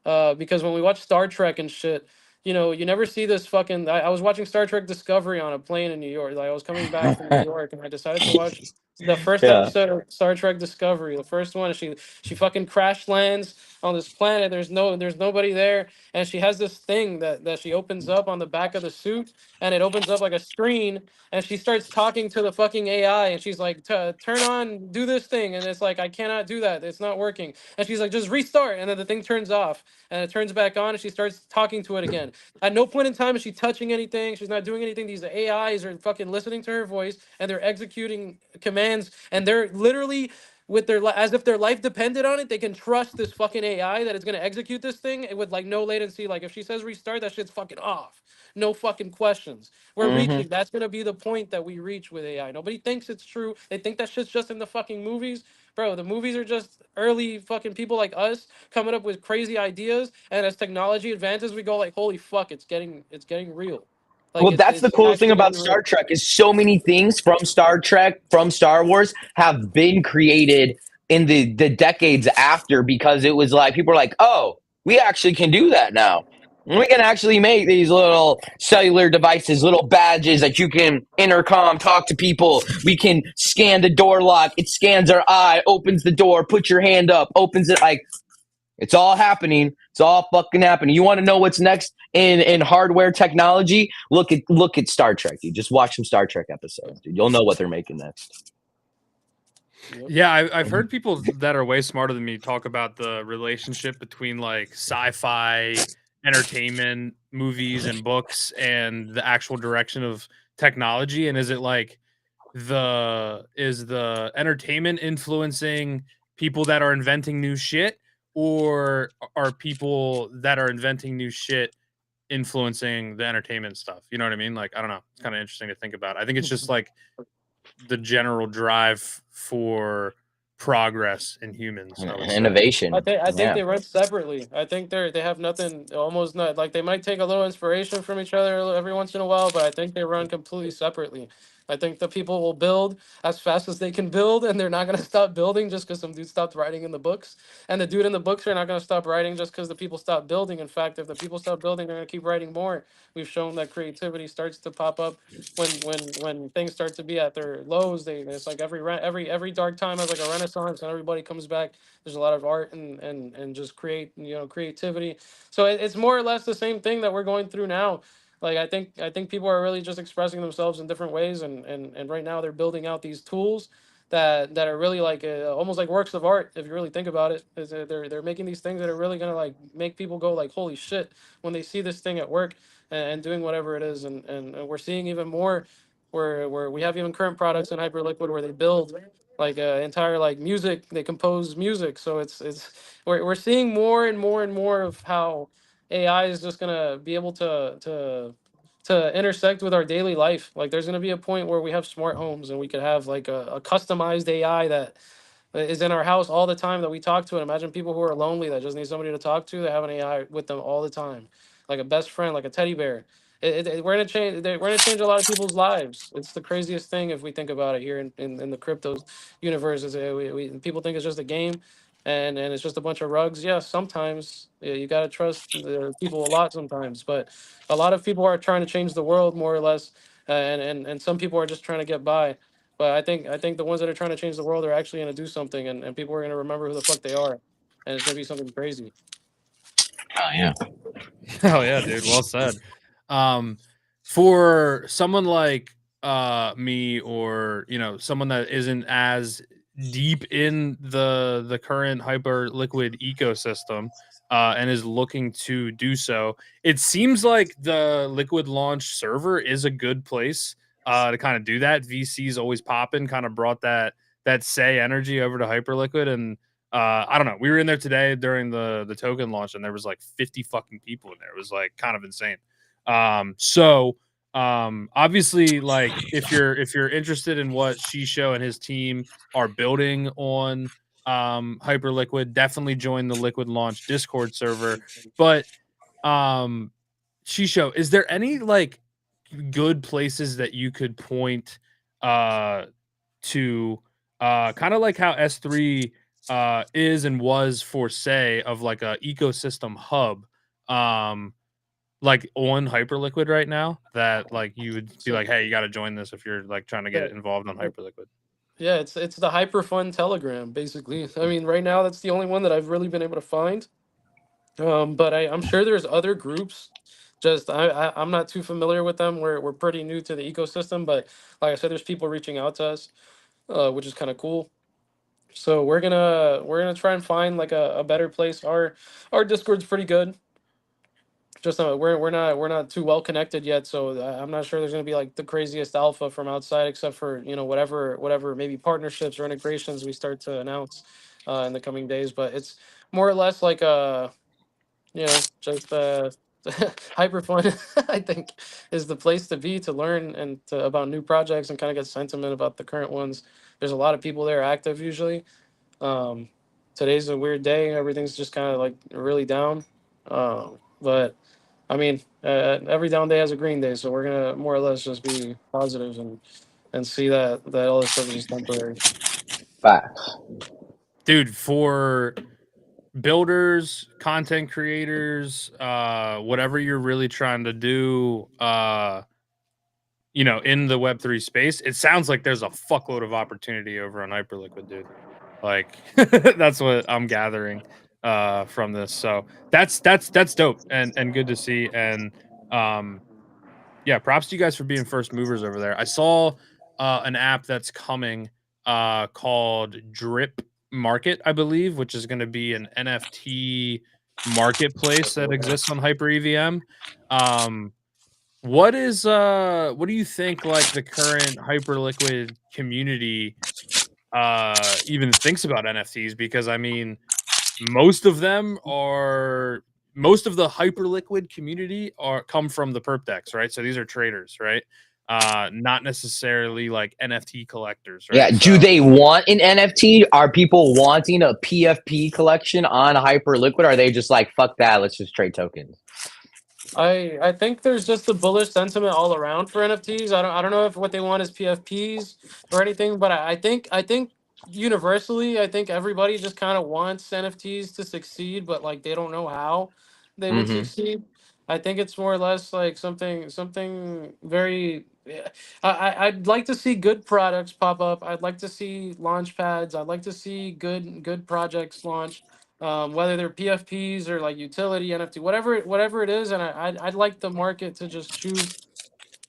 Speaker 4: Because when we watch Star Trek and shit, you never see this fucking. I was watching Star Trek Discovery on a plane in New York. Like I was coming back from New York, and I decided to watch the first
Speaker 2: Yeah.
Speaker 4: episode of Star Trek Discovery, the first one. She fucking crash lands on this planet. There's nobody there, and she has this thing that she opens up on the back of the suit, and it opens up like a screen, and she starts talking to the fucking AI, and she's like, "Turn on, do this thing," and it's like, I cannot do that. It's not working. And she's like, "Just restart," and then the thing turns off, and it turns back on, and she starts talking to it again. At no point in time is she touching anything. She's not doing anything. These AIs are fucking listening to her voice and they're executing commands, and they're literally with as if their life depended on it. They can trust this fucking AI that it's gonna execute this thing with like no latency. Like if she says restart, that shit's fucking off. No fucking questions. We're
Speaker 2: Mm-hmm.
Speaker 4: reaching. That's gonna be the point that we reach with AI. Nobody thinks it's true. They think that shit's just in the fucking movies. Bro, the movies are just early fucking people like us coming up with crazy ideas, and as technology advances, we go like, holy fuck, it's getting real. Like
Speaker 2: Well,
Speaker 4: it's
Speaker 2: that's the
Speaker 4: it's
Speaker 2: coolest thing
Speaker 4: actually
Speaker 2: about
Speaker 4: getting
Speaker 2: Star
Speaker 4: real.
Speaker 2: Trek is so many things from Star Trek, from Star Wars, have been created in the decades after, because it was like people are like, oh, we actually can do that now. We can actually make these little cellular devices, little badges that you can intercom, talk to people. We can scan the door lock. It scans our eye, opens the door, put your hand up, opens it. Like, It's all happening. It's all fucking happening. You want to know what's next in hardware technology? Look at Star Trek, dude. Just watch some Star Trek episodes, dude. You'll know what they're making next.
Speaker 1: Yeah, I've heard people that are way smarter than me talk about the relationship between like sci-fi entertainment movies and books and the actual direction of technology. And is it like is the entertainment influencing people that are inventing new shit, or are people that are inventing new shit influencing the entertainment stuff? You know what I mean? Like, I don't know. It's kind of interesting to think about. I think it's just like the general drive for progress in humans. I would say.
Speaker 2: Innovation.
Speaker 4: I think they run separately. I think they have nothing, almost not, like they might take a little inspiration from each other every once in a while, but I think they run completely separately. I think the people will build as fast as they can build, and they're not gonna stop building just because some dude stopped writing in the books. And the dude in the books are not gonna stop writing just because the people stop building. In fact, if the people stop building, they're gonna keep writing more. We've shown that creativity starts to pop up when things start to be at their lows. It's like every dark time has like a renaissance, and everybody comes back. There's a lot of art and just creativity. So it's more or less the same thing that we're going through now. Like I think people are really just expressing themselves in different ways, and right now they're building out these tools that are really like almost like works of art if you really think about it. They're making these things that are really gonna like make people go like holy shit when they see this thing at work and doing whatever it is, and we're seeing even more where we have even current products in Hyperliquid where they build like entire like music, they compose music. So we're seeing more and more and more of how AI is just gonna be able to intersect with our daily life. Like there's gonna be a point where we have smart homes and we could have like a customized AI that is in our house all the time that we talk to. And imagine people who are lonely that just need somebody to talk to. They have an AI with them all the time, like a best friend, like a teddy bear. We're gonna change. We're gonna change a lot of people's lives. It's the craziest thing if we think about it here in the crypto universe. Is people think it's just a game, and it's just a bunch of rugs. Yeah, sometimes you gotta trust the people a lot sometimes, but a lot of people are trying to change the world more or less, and some people are just trying to get by. But I think the ones that are trying to change the world are actually going to do something, and people are going to remember who the fuck they are, and it's going to be something crazy.
Speaker 2: Oh yeah.
Speaker 1: Oh yeah, dude. Well said. For someone like me, or someone that isn't as deep in the current Hyperliquid ecosystem, and is looking to do so, it seems like the Liquid launch server is a good place to kind of do that. VC's always popping, kind of brought that say energy over to Hyperliquid. And I don't know, we were in there today during the token launch, and there was like 50 fucking people in there. It was like kind of insane. Obviously, like if you're interested in what Shisho and his team are building on Hyperliquid, definitely join the Liquid launch Discord server. But Shisho, is there any like good places that you could point to kind of like how S3 is and was for say of like a ecosystem hub like on Hyperliquid right now, that like you would be like, hey, you got to join this if you're like trying to get involved on Hyperliquid?
Speaker 4: Yeah, it's the hyper fun Telegram basically. I mean, right now that's the only one that I've really been able to find. But I'm sure there's other groups. Just I'm not too familiar with them. We're pretty new to the ecosystem, but like I said, there's people reaching out to us, which is kind of cool. So we're gonna try and find like a better place. Our Discord's pretty good. Just we're not too well connected yet, so I'm not sure there's gonna be like the craziest alpha from outside, except for whatever maybe partnerships or integrations we start to announce in the coming days. But it's more or less like just hyper fun. I think is the place to be to learn about new projects and kind of get sentiment about the current ones. There's a lot of people there active usually. Um, Today's a weird day. Everything's just kind of like really down. But I mean, every down day has a green day, so we're gonna more or less just be positive and see that all this stuff is just temporary.
Speaker 2: Facts.
Speaker 1: Dude, for builders, content creators, whatever you're really trying to do, in the Web3 space, it sounds like there's a fuckload of opportunity over on Hyperliquid, dude. Like that's what I'm gathering. from this. So that's dope and good to see. And yeah, props to you guys for being first movers over there. I saw an app that's coming called Drip Market, I believe, which is going to be an NFT marketplace that exists on Hyper EVM. What do you think like the current Hyperliquid community even thinks about NFTs? Because I mean, most of the Hyperliquid community come from the perp decks, right? So these are traders, right? Not necessarily like NFT collectors, right?
Speaker 2: Yeah. Do they want an NFT? Are people wanting a PFP collection on Hyperliquid? Are they just like, fuck that, let's just trade tokens?
Speaker 4: I think there's just a bullish sentiment all around for NFTs. I don't know if what they want is PFPs or anything, but I think universally, I think everybody just kind of wants NFTs to succeed, but like they don't know how they would
Speaker 2: Mm-hmm.
Speaker 4: succeed. I think it's more or less like something very. Yeah. I'd like to see good products pop up. I'd like to see launch pads. I'd like to see good projects launch, whether they're PFPs or like utility NFT, whatever it is. And I'd like the market to just choose,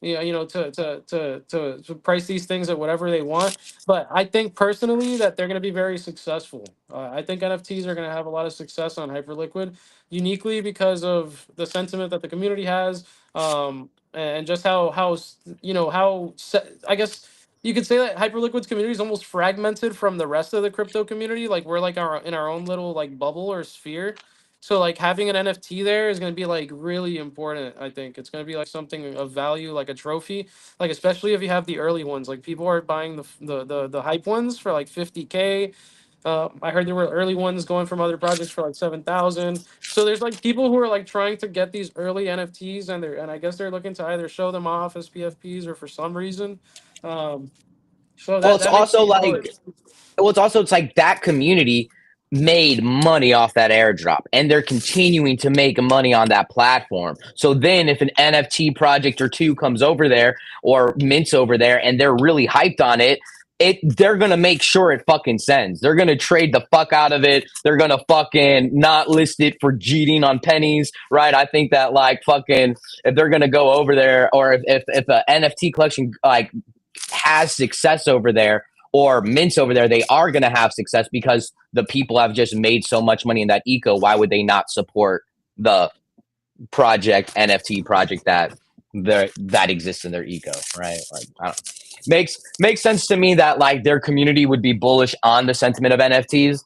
Speaker 4: to price these things at whatever they want. But I think personally that they're going to be very successful. I think NFTs are going to have a lot of success on Hyperliquid, uniquely because of the sentiment that the community has, and just I guess you could say that Hyperliquid's community is almost fragmented from the rest of the crypto community. Like we're like in our own little like bubble or sphere. So like having an NFT there is going to be like really important. I think it's going to be like something of value, like a trophy. Like especially if you have the early ones, like people are buying the hype ones for like 50K. I heard there were early ones going from other projects for like 7,000. So there's like people who are like trying to get these early NFTs, and I guess they're looking to either show them off as PFPs or for some reason. So
Speaker 2: Well,
Speaker 4: that makes me bullish.
Speaker 2: it's like that community made money off that airdrop and they're continuing to make money on that platform. So then if an NFT project or two comes over there or mints over there and they're really hyped on it, they're gonna make sure it fucking sends. They're gonna trade the fuck out of it. They're gonna fucking not list it for cheating on pennies, right? I think that like fucking if they're gonna go over there or if a NFT collection like has success over there or mints over there, they are going to have success because the people have just made so much money in that eco. Why would they not support the NFT project that exists in their eco, right? Like, I don't, makes sense to me that like their community would be bullish on the sentiment of NFTs.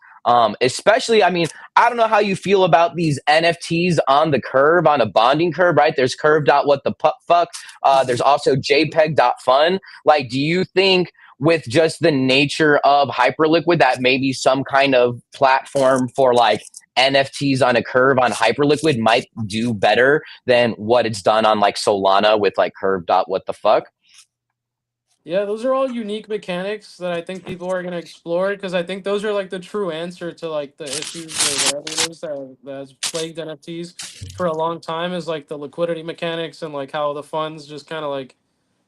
Speaker 2: Especially, I mean, I don't know how you feel about these NFTs on the curve, on a bonding curve, right? There's curve.whatthefuck. There's also jpeg.fun. Like, do you think with just the nature of Hyperliquid that maybe some kind of platform for like NFTs on a curve on Hyperliquid might do better than what it's done on like Solana with like curve.whatthefuck?
Speaker 4: Yeah, those are all unique mechanics that I think people are going to explore, because I think those are like the true answer to like the issues or whatever it is that has plagued NFTs for a long time, is like the liquidity mechanics and like how the funds just kind of like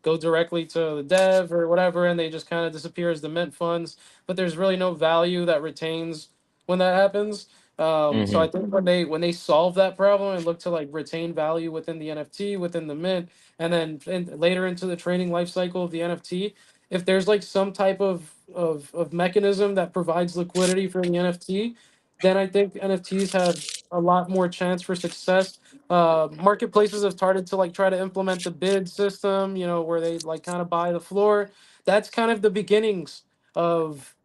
Speaker 4: go directly to the dev or whatever, and they just kind of disappear as the mint funds. But there's really no value that retains when that happens. So
Speaker 2: Mm-hmm.
Speaker 4: I think when they solve that problem and look to like retain value within the NFT, within the mint, and then later into the trading life cycle of the NFT, if there's like some type of mechanism that provides liquidity for the NFT, then I think NFTs have a lot more chance for success. Marketplaces have started to like try to implement the bid system, where they like kind of buy the floor. That's kind of the beginnings of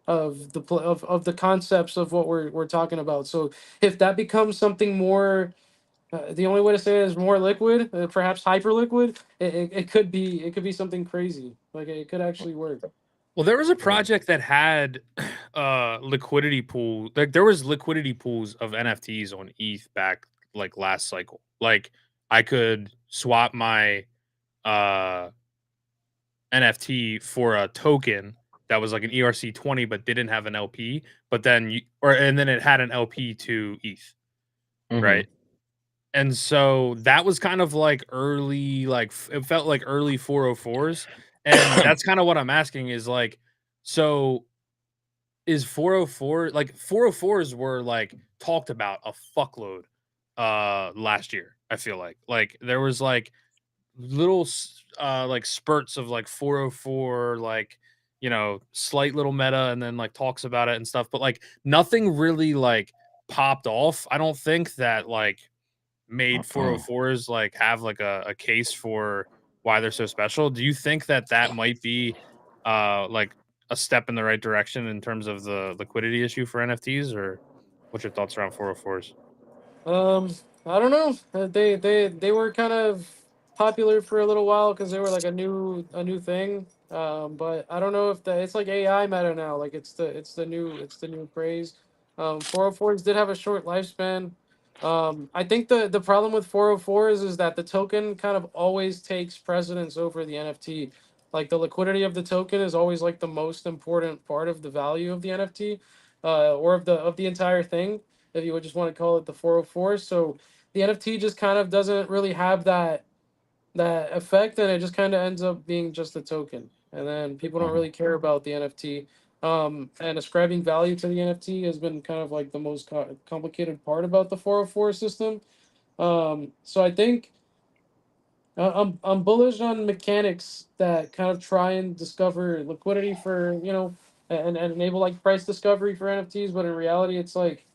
Speaker 4: of the concepts of what we're talking about. So if that becomes something more, the only way to say it is more liquid, perhaps hyper liquid, it could be something crazy. Like it could actually work.
Speaker 1: Well, there was a project that had liquidity pool. Like there was liquidity pools of NFTs on ETH back like last cycle. Like I could swap my NFT for a token that was like an ERC20 but didn't have an LP, but then and then it had an LP to ETH,
Speaker 2: Mm-hmm.
Speaker 1: right? And so that was kind of like early, like it felt like early 404s. And that's kind of what I'm asking is like, so is 404 like 404s were like talked about a fuckload last year. I feel like there was like little like spurts of like 404, like, you know, slight little meta, and then like talks about it and stuff, but like nothing really like popped off. I don't think that like made 404s like have like a case for why they're so special. Do you think that that might be like a step in the right direction in terms of the liquidity issue for NFTs, or what's your thoughts around 404s?
Speaker 4: I don't know. They were kind of popular for a little while because they were like a new thing. But I don't know if it's like AI meta now. Like it's the new craze. 404s did have a short lifespan. I think the problem with 404s is that the token kind of always takes precedence over the NFT. Like the liquidity of the token is always like the most important part of the value of the NFT, or of the entire thing, if you would just want to call it the 404. So the NFT just kind of doesn't really have that effect, and it just kind of ends up being just a token. And then people don't really care about the NFT. And ascribing value to the NFT has been kind of like the most complicated part about the 404 system. So I think I'm bullish on mechanics that kind of try and discover liquidity for, and enable like price discovery for NFTs. But in reality, it's like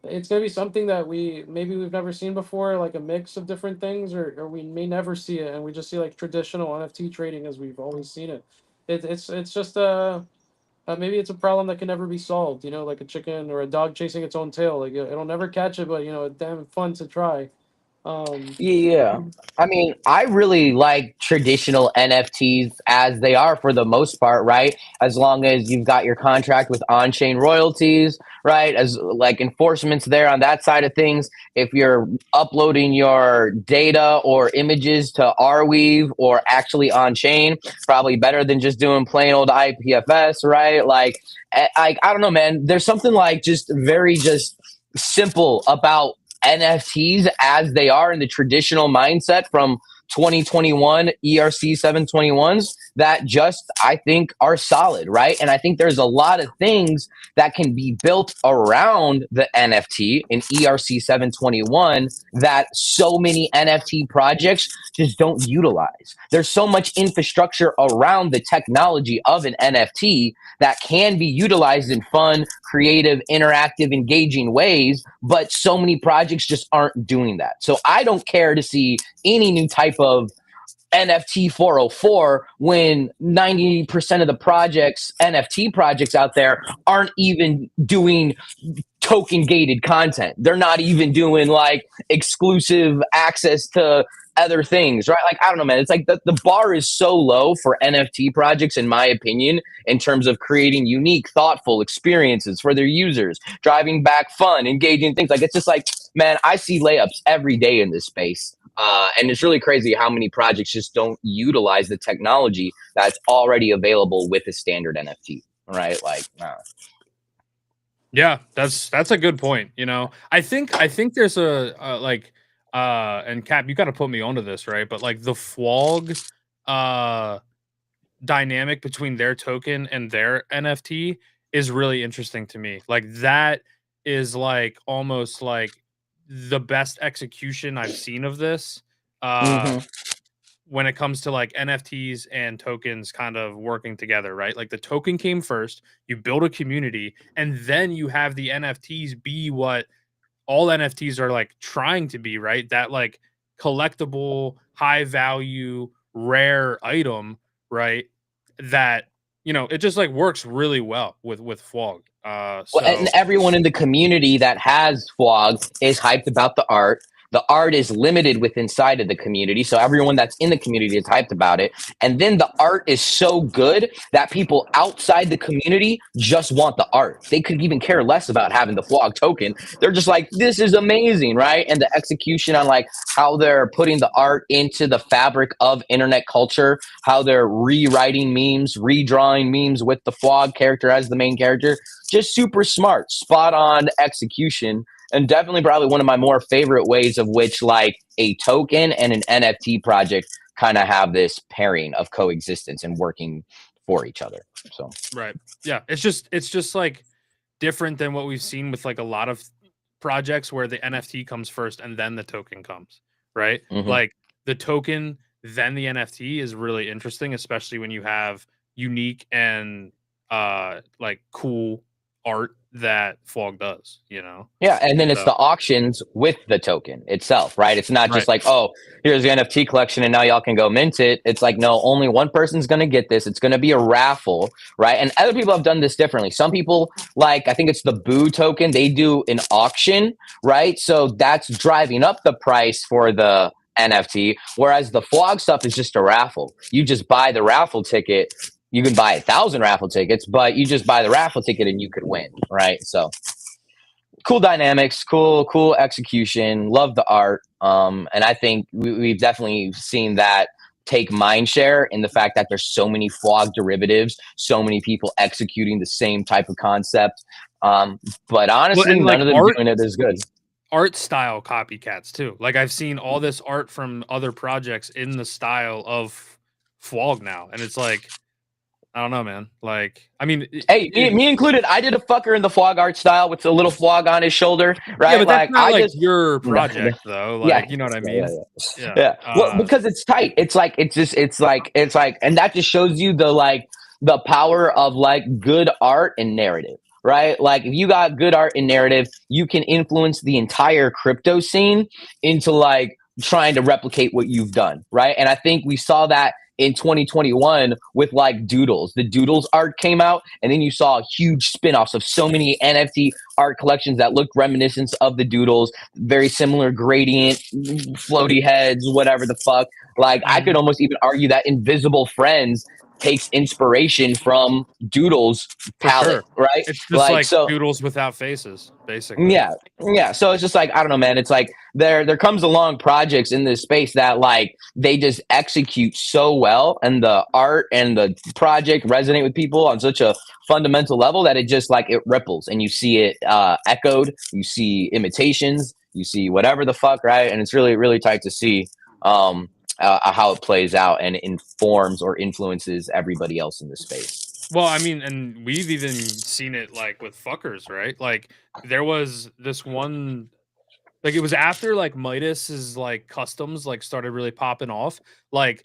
Speaker 4: it's gonna be something that we've never seen before, like a mix of different things, or we may never see it, and we just see like traditional NFT trading as we've always seen it. It's just maybe it's a problem that can never be solved. You know, like a chicken or a dog chasing its own tail. Like it'll never catch it, but it's damn fun to try.
Speaker 2: Yeah. I mean, I really like traditional NFTs as they are for the most part, right? As long as you've got your contract with on-chain royalties, right? As like enforcements there on that side of things. If you're uploading your data or images to Arweave or actually on-chain, probably better than just doing plain old IPFS, right? Like, I don't know, man. There's something like just very just simple about NFTs as they are in the traditional mindset from 2021 ERC 721s that just I think are solid, right? And I think there's a lot of things that can be built around the NFT in ERC 721 that so many NFT projects just don't utilize. There's so much infrastructure around the technology of an NFT that can be utilized in fun, creative, interactive, engaging ways, but so many projects just aren't doing that. So I don't care to see any new type of NFT 404 when 90% of the projects, NFT projects out there, aren't even doing token gated content. They're not even doing like exclusive access to other things, right? Like, I don't know, man. It's like the bar is so low for NFT projects, in my opinion, in terms of creating unique, thoughtful experiences for their users, driving back fun, engaging things. Like, it's just like, man, I see layups every day in this space. And it's really crazy how many projects just don't utilize the technology that's already available with a standard NFT, right? Like,
Speaker 1: Yeah, that's a good point. You know, I think there's a like and Cap, you kind of put me onto this, right? But like the FWOG dynamic between their token and their NFT is really interesting to me. Like that is like almost like the best execution I've seen of this. When it comes to like NFTs and tokens kind of working together, right? Like the token came first, you build a community, and then you have the NFTs be what all NFTs are like trying to be, right? That like collectible, high value, rare item, right? That, you know, it just like works really well with FWOG.
Speaker 2: Well, and everyone in the community that has FWOG is hyped about the art. The art is limited with inside of the community, so everyone that's in the community is hyped about it. And then the art is so good that people outside the community just want the art. They could even care less about having the FWOG token. They're just like, this is amazing, right? And the execution on like how they're putting the art into the fabric of internet culture, how they're rewriting memes, redrawing memes with the FWOG character as the main character, just super smart, spot on execution. And definitely probably one of my more favorite ways of which like a token and an NFT project kind of have this pairing of coexistence and working for each other. So
Speaker 1: right. Yeah. It's just like different than what we've seen with like a lot of projects where the NFT comes first and then the token comes, right? Like the token, then the NFT is really interesting, especially when you have unique and like cool art that Fog does, you know?
Speaker 2: yeah, and then it's
Speaker 1: So,
Speaker 2: the auctions with the token itself, right? It's not just like, oh, here's the NFT collection and now y'all can go mint it. It's like, no, only one person's going to get this. It's going to be a raffle, right? And other people have done this differently. Some people, like, I think it's the Boo token, they do an auction, right? So that's driving up the price for the NFT, whereas the Flog stuff is just a raffle. You just buy the raffle ticket. You can buy 1,000 raffle tickets, but you just buy the raffle ticket and you could win, right? So cool dynamics, cool execution. Love the art, and I think we've definitely seen that take mind share in the fact that there's so many Flog derivatives, so many people executing the same type of concept. But honestly,
Speaker 1: and, like,
Speaker 2: none of them doing it as good.
Speaker 1: Art style copycats too. Like I've seen all this art from other projects in the style of Flog now, and it's like, I don't know, man. Like, I mean,
Speaker 2: hey, me included. I did a fucker in the Flog art style with a little Flog on his shoulder, right?
Speaker 1: Yeah, but
Speaker 2: like
Speaker 1: that's not
Speaker 2: I
Speaker 1: like
Speaker 2: just
Speaker 1: your project though. Like,
Speaker 2: yeah,
Speaker 1: you know what I mean?
Speaker 2: Yeah. Well, because it's tight. It's like and that just shows you the power of like good art and narrative, right? Like if you got good art and narrative, you can influence the entire crypto scene into like trying to replicate what you've done, right? And I think we saw that in 2021 with like Doodles. The Doodles art came out, and then you saw huge spin-offs of so many NFT art collections that looked reminiscent of the Doodles, very similar gradient, floaty heads, whatever the fuck. Like I could almost even argue that Invisible Friends takes inspiration from Doodles palette, right?
Speaker 1: It's just like
Speaker 2: so
Speaker 1: Doodles without faces, basically.
Speaker 2: Yeah. So it's just like, I don't know, man. It's like there comes along projects in this space that like they just execute so well, and the art and the project resonate with people on such a fundamental level that it just like it ripples, and you see it echoed, you see imitations, you see whatever the fuck, right? And it's really tight to see how it plays out and informs or influences everybody else in the space.
Speaker 1: Well, I mean, and we've even seen it like with fuckers, right? Like there was this one, like it was after like Midas's like customs like started really popping off. Like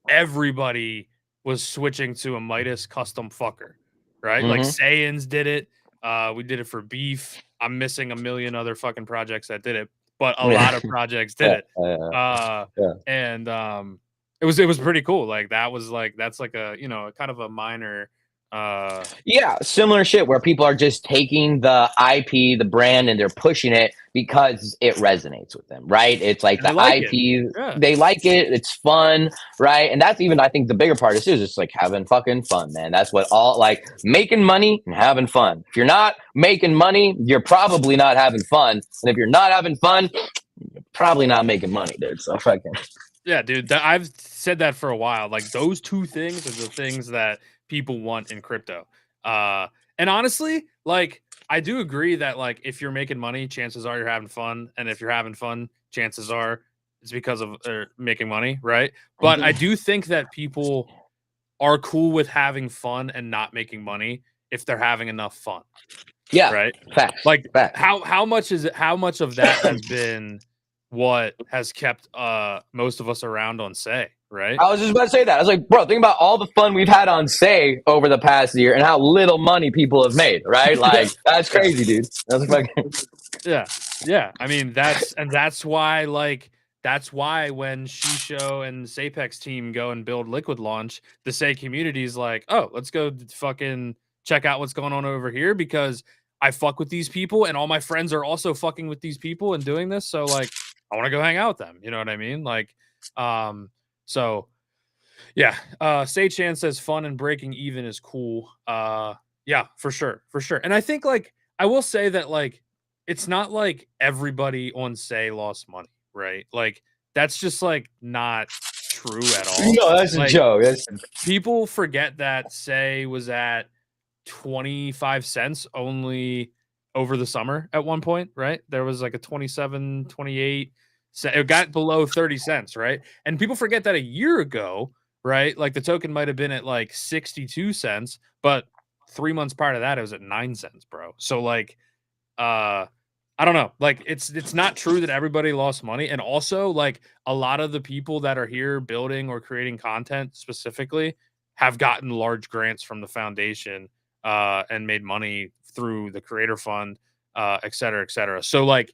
Speaker 1: everybody was switching to a Midas custom fucker, right? Like Saiyans did it. We did it for Beef. I'm missing a million other fucking projects that did it, but a lot of projects did it. And it was pretty cool. Like that's like a, you know, kind of a minor
Speaker 2: yeah, similar shit where people are just taking the IP, the brand, and they're pushing it because it resonates with them, right? It's like the IP, they like it, it's fun, right? And that's even, I think, the bigger part is just like having fucking fun, man. That's what all like making money and having fun. If you're not making money, you're probably not having fun. And if you're not having fun, you're probably not making money, dude. So fucking
Speaker 1: yeah, dude. I've said that for a while. Like those two things are the things that people want in crypto. And honestly, like I do agree that like if you're making money, chances are you're having fun, and if you're having fun, chances are it's because of making money, right? But I do think that people are cool with having fun and not making money if they're having enough fun.
Speaker 2: Yeah,
Speaker 1: right.
Speaker 2: Facts.
Speaker 1: Like
Speaker 2: Facts.
Speaker 1: how much is it? How much of that has been what has kept most of us around on Say, right?
Speaker 2: I was just about to say that. I was like, bro, think about all the fun we've had on Say over the past year and how little money people have made, right? Like, that's crazy, dude. That's fucking
Speaker 1: Yeah. I mean, that's why when Shisho and Sapex team go and build Liqd launch, the Say community is like, oh, let's go fucking check out what's going on over here because I fuck with these people and all my friends are also fucking with these people and doing this. So like, I want to go hang out with them. You know what I mean? Like, so yeah. Say Chan says fun and breaking even is cool. Yeah, for sure. And I think like, I will say that like, it's not like everybody on Say lost money, right? Like that's just like not true at all.
Speaker 2: No, that's
Speaker 1: like,
Speaker 2: a joke.
Speaker 1: People forget that Say was at 25 cents only over the summer at one point, right? There was like a 27, 28 cent. It got below 30 cents, right? And people forget that a year ago, right? Like the token might have been at like 62 cents, but 3 months prior to that, it was at 9 cents, bro. So like, I don't know. Like it's not true that everybody lost money. And also like a lot of the people that are here building or creating content specifically have gotten large grants from the foundation and made money through the creator fund, et cetera, et cetera. So like,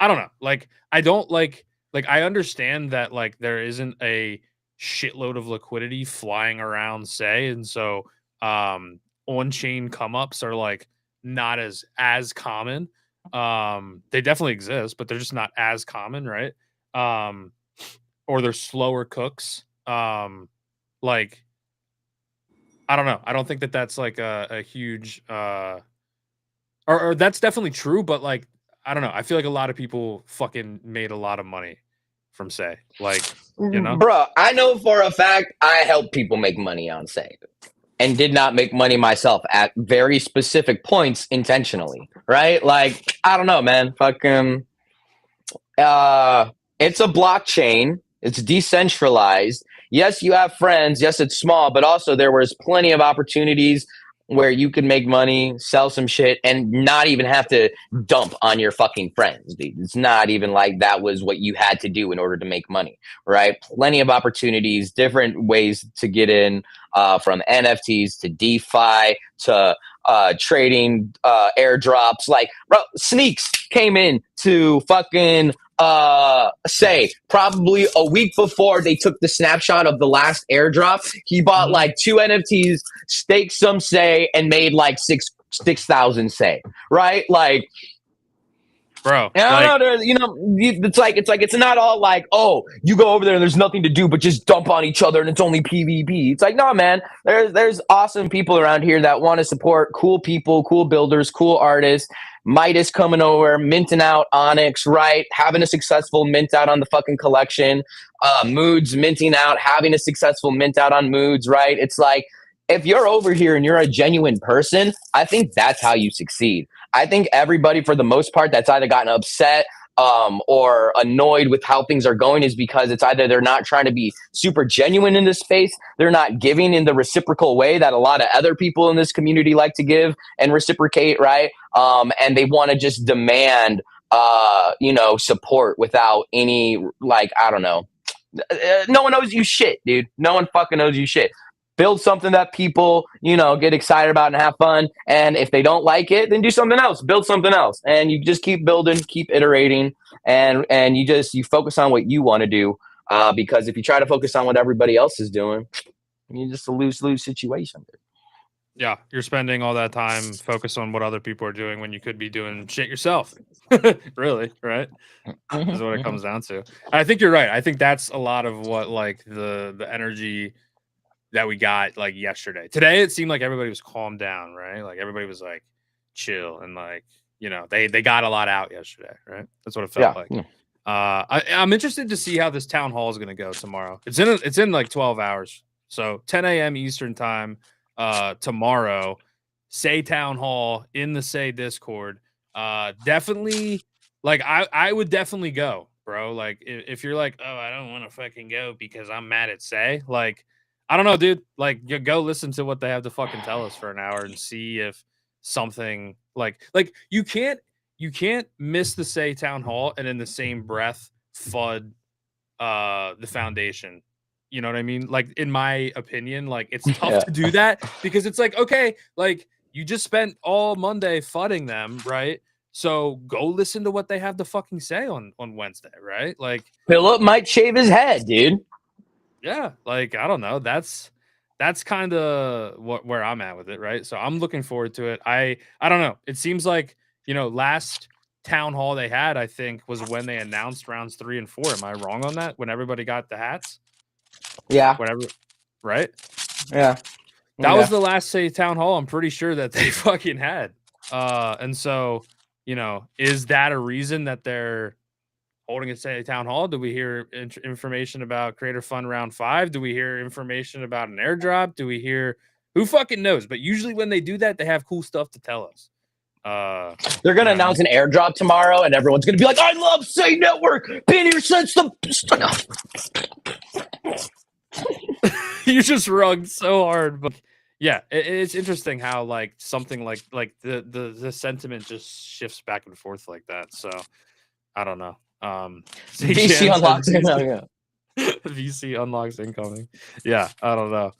Speaker 1: I don't know. Like I don't like I understand that like there isn't a shitload of liquidity flying around, say, and so on-chain come-ups are like not as common. They definitely exist, but they're just not as common, right? Or they're slower cooks. Like I don't know. I don't think that that's like a huge or that's definitely true, but like I don't know. I feel like a lot of people fucking made a lot of money from Say. Like, you know?
Speaker 2: Bro, I know for a fact I help people make money on Say and did not make money myself at very specific points intentionally, right? Like, I don't know, man. Fucking it's a blockchain. It's decentralized. Yes, you have friends. Yes, it's small, but also there was plenty of opportunities where you could make money, sell some shit, and not even have to dump on your fucking friends, dude. It's not even like that was what you had to do in order to make money, right? Plenty of opportunities, different ways to get in, from NFTs to DeFi to trading, airdrops. Like, bro, Sneaks came in to fucking Say probably a week before they took the snapshot of the last airdrop. He bought like 2 NFTs, staked some Say, and made like 6,000 Say, right? Like,
Speaker 1: Bro,
Speaker 2: I don't know, it's not all like, oh, you go over there and there's nothing to do but just dump on each other and it's only PvP. It's like, no, man, there's awesome people around here that want to support cool people, cool builders, cool artists. Midas coming over, minting out Onyx, right? Having a successful mint out on the fucking collection. Moods minting out, having a successful mint out on Moods, right? It's like, if you're over here and you're a genuine person, I think that's how you succeed. I think everybody, for the most part, that's either gotten upset or annoyed with how things are going is because it's either they're not trying to be super genuine in this space, they're not giving in the reciprocal way that a lot of other people in this community like to give and reciprocate, right? And they want to just demand, support without any, like, I don't know. No one owes you shit, dude. No one fucking owes you shit. Build something that people, get excited about and have fun. And if they don't like it, then do something else. Build something else. And you just keep building, keep iterating, and you focus on what you want to do. Because if you try to focus on what everybody else is doing, you're just a lose-lose situation.
Speaker 1: Yeah, you're spending all that time focused on what other people are doing when you could be doing shit yourself. Really, right? Is what it comes down to. I think you're right. I think that's a lot of what like the energy that we got like yesterday. Today it seemed like everybody was calmed down, right? Like everybody was like chill and like, they got a lot out yesterday, right? That's what it felt like. Yeah. I'm interested to see how this town hall is going to go tomorrow. It's in like 12 hours. So 10 a.m. Eastern time tomorrow. Say town hall in the Say Discord. Definitely like I would definitely go, bro. Like if you're like, oh, I don't want to fucking go because I'm mad at Say, like I don't know, dude. Like, you go listen to what they have to fucking tell us for an hour and see if something like you can't miss the Say town hall and in the same breath FUD the foundation. You know what I mean? Like, in my opinion, like it's tough to do that because it's like, okay, like you just spent all Monday fudding them, right? So go listen to what they have to fucking say on Wednesday, right? Like
Speaker 2: Philip might shave his head, dude.
Speaker 1: Yeah, like I don't know. That's kind of where I'm at with it, right? So I'm looking forward to it. I don't know. It seems like last town hall they had, I think, was when they announced rounds 3 and 4. Am I wrong on that? When everybody got the hats?
Speaker 2: Yeah.
Speaker 1: Whatever. Right?
Speaker 2: Yeah.
Speaker 1: That was the last Say town hall. I'm pretty sure that they fucking had. And so is that a reason that they're holding a Say town hall? Do we hear information about Creator Fund round 5? Do we hear information about an airdrop? Do we hear who fucking knows? But usually when they do that, they have cool stuff to tell us.
Speaker 2: They're gonna announce an airdrop tomorrow, and everyone's gonna be like, "I love Say Network. Been here since the."
Speaker 1: You just rugged so hard, but yeah, it's interesting how like something like the sentiment just shifts back and forth like that. So I don't know.
Speaker 2: VC unlocks it.
Speaker 1: VC unlocks incoming. Yeah, I don't know.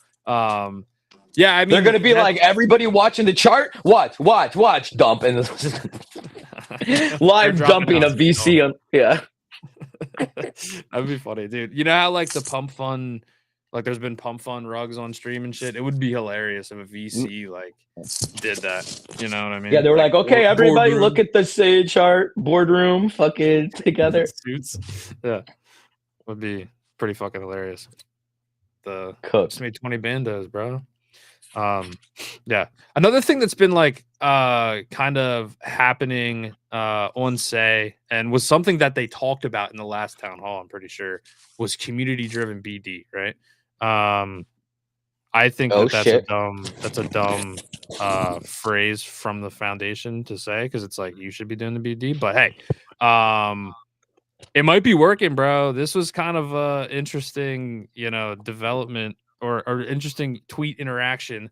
Speaker 1: Yeah, I mean
Speaker 2: they're gonna be like everybody watching the chart. Watch, dump and live dumping of VC. Yeah,
Speaker 1: that'd be funny, dude. You know how like the pump fun, like there's been pump fun rugs on stream and shit. It would be hilarious if a VC like did that. You know what I mean?
Speaker 2: Yeah, they were like okay, everybody look at the Sage chart, boardroom, fucking together.
Speaker 1: Suits. Yeah, would be pretty fucking hilarious. The
Speaker 2: Cook.
Speaker 1: Just made 20 bandos, bro. Yeah, another thing that's been like kind of happening on Say and was something that they talked about in the last town hall, I'm pretty sure, was community driven BD, right? I think that's a dumb phrase from the foundation to say, because it's like you should be doing the BD, but hey, it might be working, bro. This was kind of a interesting, development or interesting tweet interaction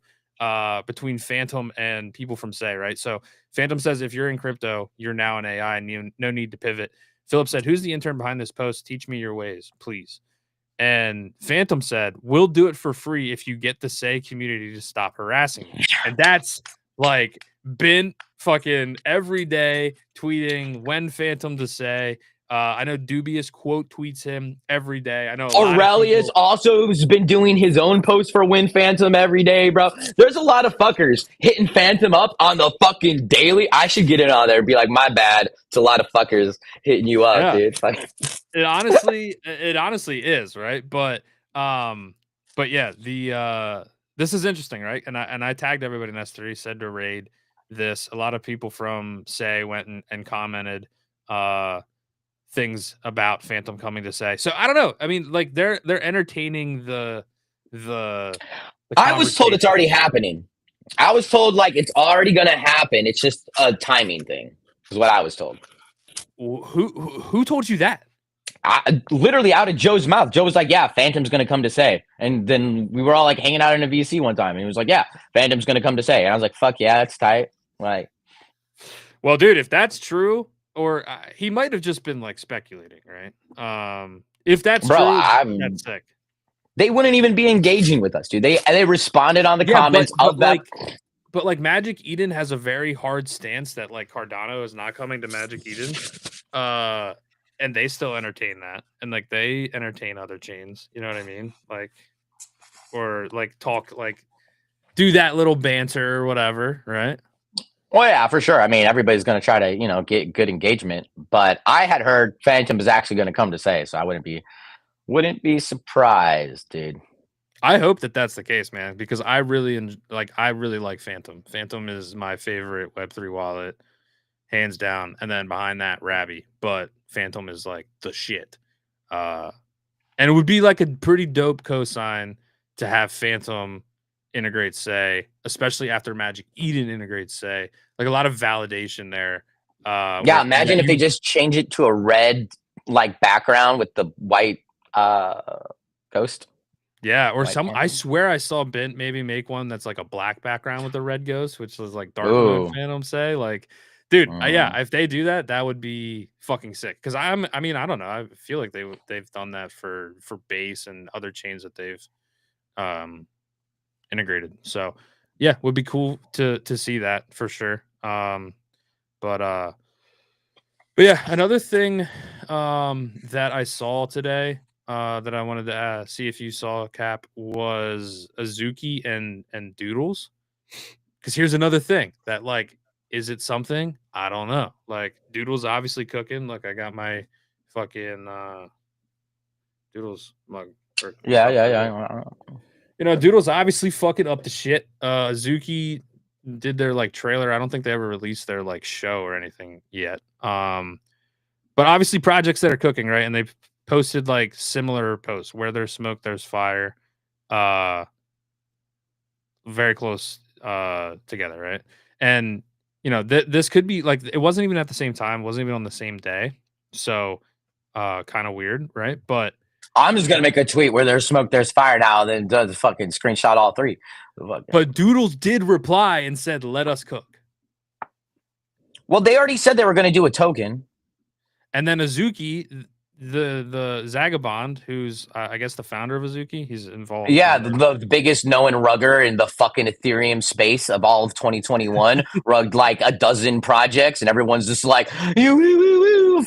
Speaker 1: between Phantom and people from Say, right? So Phantom says, if you're in crypto, you're now an AI and no need to pivot. Philip said, who's the intern behind this post? Teach me your ways, please. And Phantom said, we'll do it for free if you get the Say community to stop harassing me. And that's like been fucking every day tweeting when Phantom to Say. I know Dubious quote tweets him every day. I know
Speaker 2: Aurelius also has been doing his own post for Win Phantom every day, bro. There's a lot of fuckers hitting Phantom up on the fucking daily. I should get it on there and be like, my bad. It's a lot of fuckers hitting you up, dude.
Speaker 1: It honestly is, right? But yeah, this is interesting, right? And I tagged everybody in S3, said to raid this. A lot of people from Say went and commented things about Phantom coming to Say. So I don't know. I mean, like they're entertaining the
Speaker 2: I was told it's already happening. I was told like it's already gonna happen. It's just a timing thing, is what I was told.
Speaker 1: Who told you that?
Speaker 2: Literally out of Joe's mouth. Joe was like, yeah, Phantom's gonna come to Say. And then we were all like hanging out in a VC one time, and he was like, yeah, Phantom's gonna come to Say. And I was like, fuck yeah, that's tight. Like,
Speaker 1: well, dude, if that's true, or he might have just been like speculating, right? If that's true, that's sick.
Speaker 2: They wouldn't even be engaging with us, dude. They responded on the comments of that.
Speaker 1: But like Magic Eden has a very hard stance that like Cardano is not coming to Magic Eden, and they still entertain that, and like they entertain other chains. You know what I mean? Like, or like talk, like do that little banter or whatever, right?
Speaker 2: Well, yeah, for sure. I mean, everybody's going to try to, get good engagement. But I had heard Phantom is actually going to come to Say, so I wouldn't be surprised, dude.
Speaker 1: I hope that that's the case, man, because I really like Phantom. Phantom is my favorite Web3 wallet, hands down. And then behind that, Rabby. But Phantom is like the shit. And it would be like a pretty dope cosign to have Phantom integrate Say, especially after Magic Eden integrates Say. Like a lot of validation there.
Speaker 2: Yeah, imagine if they just change it to a red like background with the white ghost.
Speaker 1: Yeah, or I swear I saw Bint maybe make one that's like a black background with a red ghost, which was like dark mode Phantom Say. Like, dude, yeah, if they do that, that would be fucking sick. Because I don't know. I feel like they've done that for Base and other chains that they've integrated. So yeah, would be cool to see that for sure. But yeah, another thing that I saw today that I wanted to see if you saw, Cap, was Azuki and Doodles. Because here's another thing that like, is it something? I don't know. Like Doodles obviously cooking. Look, I got my fucking Doodles mug.
Speaker 2: Yeah.
Speaker 1: Doodles obviously fucking up the shit. Azuki did their like trailer. I don't think they ever released their like show or anything yet. But obviously projects that are cooking, right? And they've posted like similar posts. Where there's smoke, there's fire. Very close together, right? And this could be like, it wasn't even at the same time, wasn't even on the same day. So kind of weird, right? But
Speaker 2: I'm just gonna make a tweet where there's smoke, there's fire now, then does fucking screenshot all three.
Speaker 1: But Doodles did reply and said, "Let us cook."
Speaker 2: Well, they already said they were gonna do a token.
Speaker 1: And then Azuki, the Zagabond, who's I guess the founder of Azuki, he's involved.
Speaker 2: Yeah, the biggest known rugger in the fucking Ethereum space of all of 2021, rugged like a dozen projects, and everyone's just like,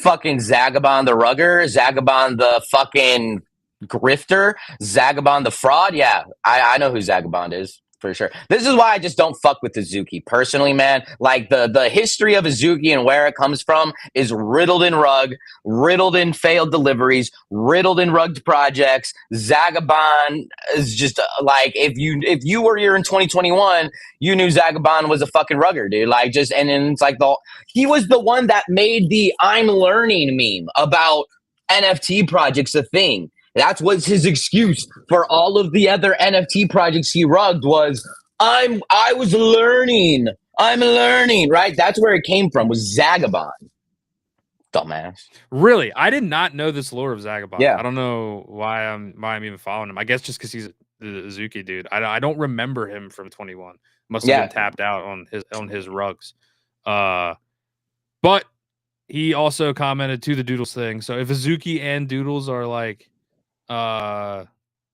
Speaker 2: fucking Zagabond the rugger, Zagabond the fucking grifter, Zagabond the fraud. Yeah, I know who Zagabond is. For sure. This is why I just don't fuck with Azuki. Personally, man, like the history of Azuki and where it comes from is riddled in rug, riddled in failed deliveries, riddled in rugged projects. Zagabond is just like if you were here in 2021, you knew Zagabond was a fucking rugger, dude. Like just and then it's like he was the one that made the I'm learning meme about NFT projects a thing. That was his excuse for all of the other NFT projects he rugged was I was learning. I'm learning, right? That's where it came from, was Zagabond. Dumbass.
Speaker 1: Really? I did not know this lore of Zagabond.
Speaker 2: Yeah.
Speaker 1: I don't know why I'm even following him. I guess just because he's the Azuki dude. I don't remember him from 21. Must have been tapped out on his rugs. But he also commented to the Doodles thing. So if Azuki and Doodles are like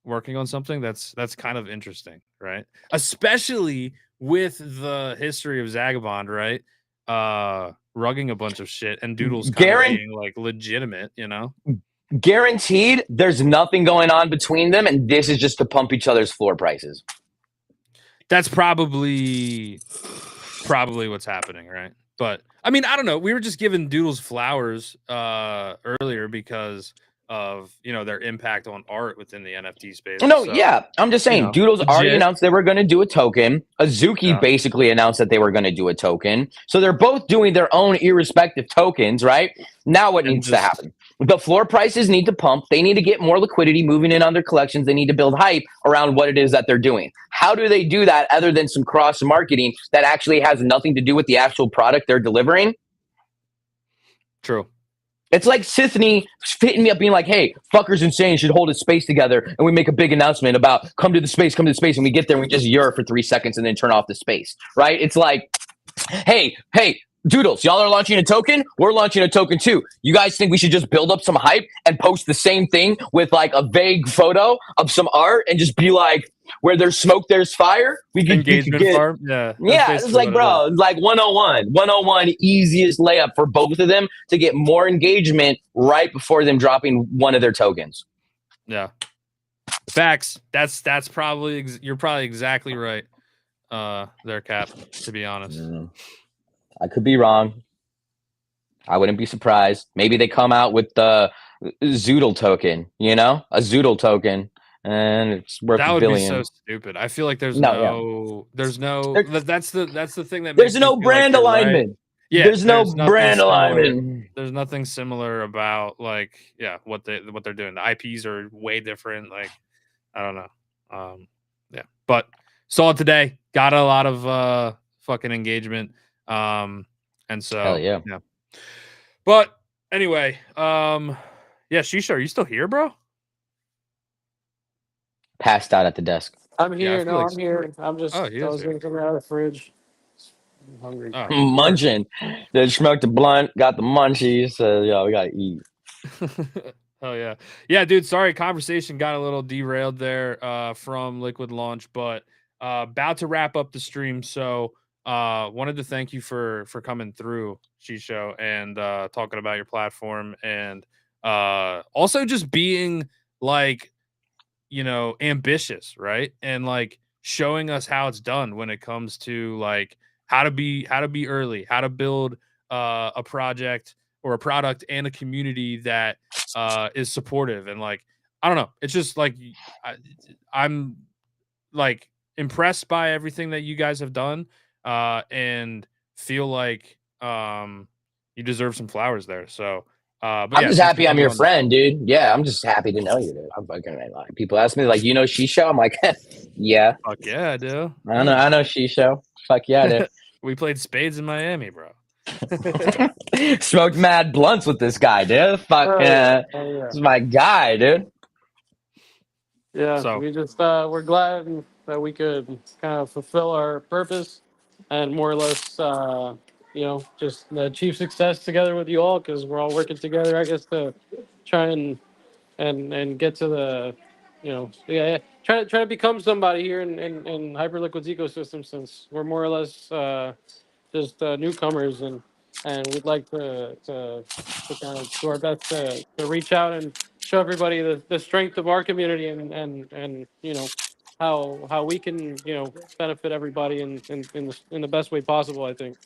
Speaker 1: working on something, that's kind of interesting, right? Especially with the history of Zagabond, right? Rugging a bunch of shit and Doodles kind of being like legitimate, you know?
Speaker 2: Guaranteed there's nothing going on between them, and this is just to pump each other's floor prices.
Speaker 1: That's probably what's happening, right? But I mean, I don't know. We were just giving Doodles flowers earlier because of their impact on art within the NFT space.
Speaker 2: No, so, yeah, I'm just saying, Doodles already announced they were going to do a token. Azuki basically announced that they were going to do a token. So they're both doing their own irrespective tokens, right? Now what needs to happen? The floor prices need to pump. They need to get more liquidity moving in on their collections. They need to build hype around what it is that they're doing. How do they do that other than some cross marketing that actually has nothing to do with the actual product they're delivering?
Speaker 1: True.
Speaker 2: It's like Sithney hitting me up being like, hey, fuckers insane should hold its space together, and we make a big announcement about come to the space, and we get there and we just for 3 seconds and then turn off the space, right? It's like, hey, Doodles, y'all are launching a token? We're launching a token too. You guys think we should just build up some hype and post the same thing with like a vague photo of some art and just be like, where there's smoke, there's fire? We can
Speaker 1: engagement farm. Yeah.
Speaker 2: It's like, bro, it's like 101, easiest layup for both of them to get more engagement right before them dropping one of their tokens.
Speaker 1: Yeah. Facts. That's probably, you're probably exactly right. There, Cap, to be honest.
Speaker 2: Yeah. I could be wrong. I wouldn't be surprised. Maybe they come out with the Zoodle token, a Zoodle token, and it's worth $1 billion.
Speaker 1: Be so stupid. I feel like that's the thing that
Speaker 2: there's no brand alignment. Right.
Speaker 1: Yeah,
Speaker 2: there's no brand alignment.
Speaker 1: There's nothing similar about what they're doing. The IPs are way different. Like, I don't know. But saw it today. Got a lot of fucking engagement. And so
Speaker 2: hell yeah.
Speaker 1: But anyway, Shisha, are you still here, bro?
Speaker 2: Passed out at the desk.
Speaker 4: I'm here. I'm here. I'm just I was gonna come out of the fridge. I'm hungry.
Speaker 2: Munching. They smoked the blunt, got the munchies, so we gotta eat.
Speaker 1: Hell yeah. Yeah, dude. Sorry, conversation got a little derailed there from Liqd launch, but about to wrap up the stream. So wanted to thank you for coming through, Shisho, and talking about your platform, and also just being like, ambitious, right? And like showing us how it's done when it comes to like how to be early, how to build a project or a product and a community that is supportive. And like, I don't know, it's just like I'm like impressed by everything that you guys have done. And feel like you deserve some flowers there. So but
Speaker 2: I'm just happy I'm your friend, dude. Yeah, I'm just happy to know you, dude. I'm fucking like people ask me like, Shisho? I'm like, yeah.
Speaker 1: Fuck yeah, I do.
Speaker 2: I know Shisho. Fuck yeah, dude.
Speaker 1: We played spades in Miami, bro.
Speaker 2: Smoked mad blunts with this guy, dude. Fuck yeah. This is my guy, dude.
Speaker 4: Yeah,
Speaker 1: So
Speaker 4: we just we're glad that we could kind of fulfill our purpose and more or less, just achieve success together with you all because we're all working together, I guess, to try and get to the, try to become somebody here in Hyperliquid's ecosystem since we're more or less just newcomers and we'd like to kind of do our best to reach out and show everybody the strength of our community and how we can benefit everybody in the best way possible. I think.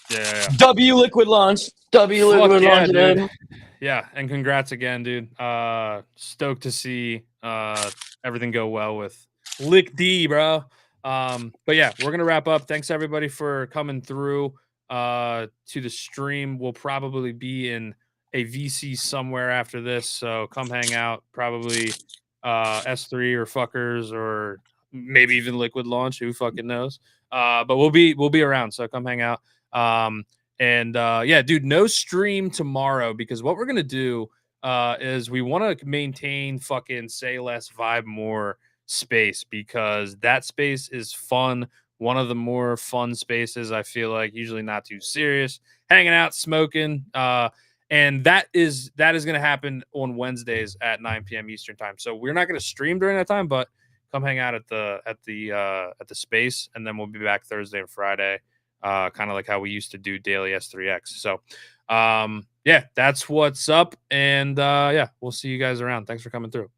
Speaker 1: yeah.
Speaker 2: W Liquid launch. W
Speaker 1: Fuck
Speaker 2: Liquid
Speaker 1: yeah,
Speaker 2: launch,
Speaker 1: dude.
Speaker 2: dude.
Speaker 1: Yeah, and congrats again, dude. Stoked to see everything go well with Liqd, bro. But yeah, we're gonna wrap up. Thanks everybody for coming through to the stream. We'll probably be in a VC somewhere after this, so come hang out. Probably S3 or fuckers or maybe even Liquid launch. Who fucking knows? But we'll be around, so come hang out. And yeah, dude, no stream tomorrow because what we're gonna do is we want to maintain fucking say less, vibe more space because that space is fun. One of the more fun spaces I feel like, usually not too serious, hanging out, smoking. And that is gonna happen on Wednesdays at 9 p.m. Eastern time. So we're not gonna stream during that time, but come hang out at the space, and then we'll be back Thursday and Friday. Kind of like how we used to do daily S3X. So, yeah, that's what's up. And yeah, we'll see you guys around. Thanks for coming through.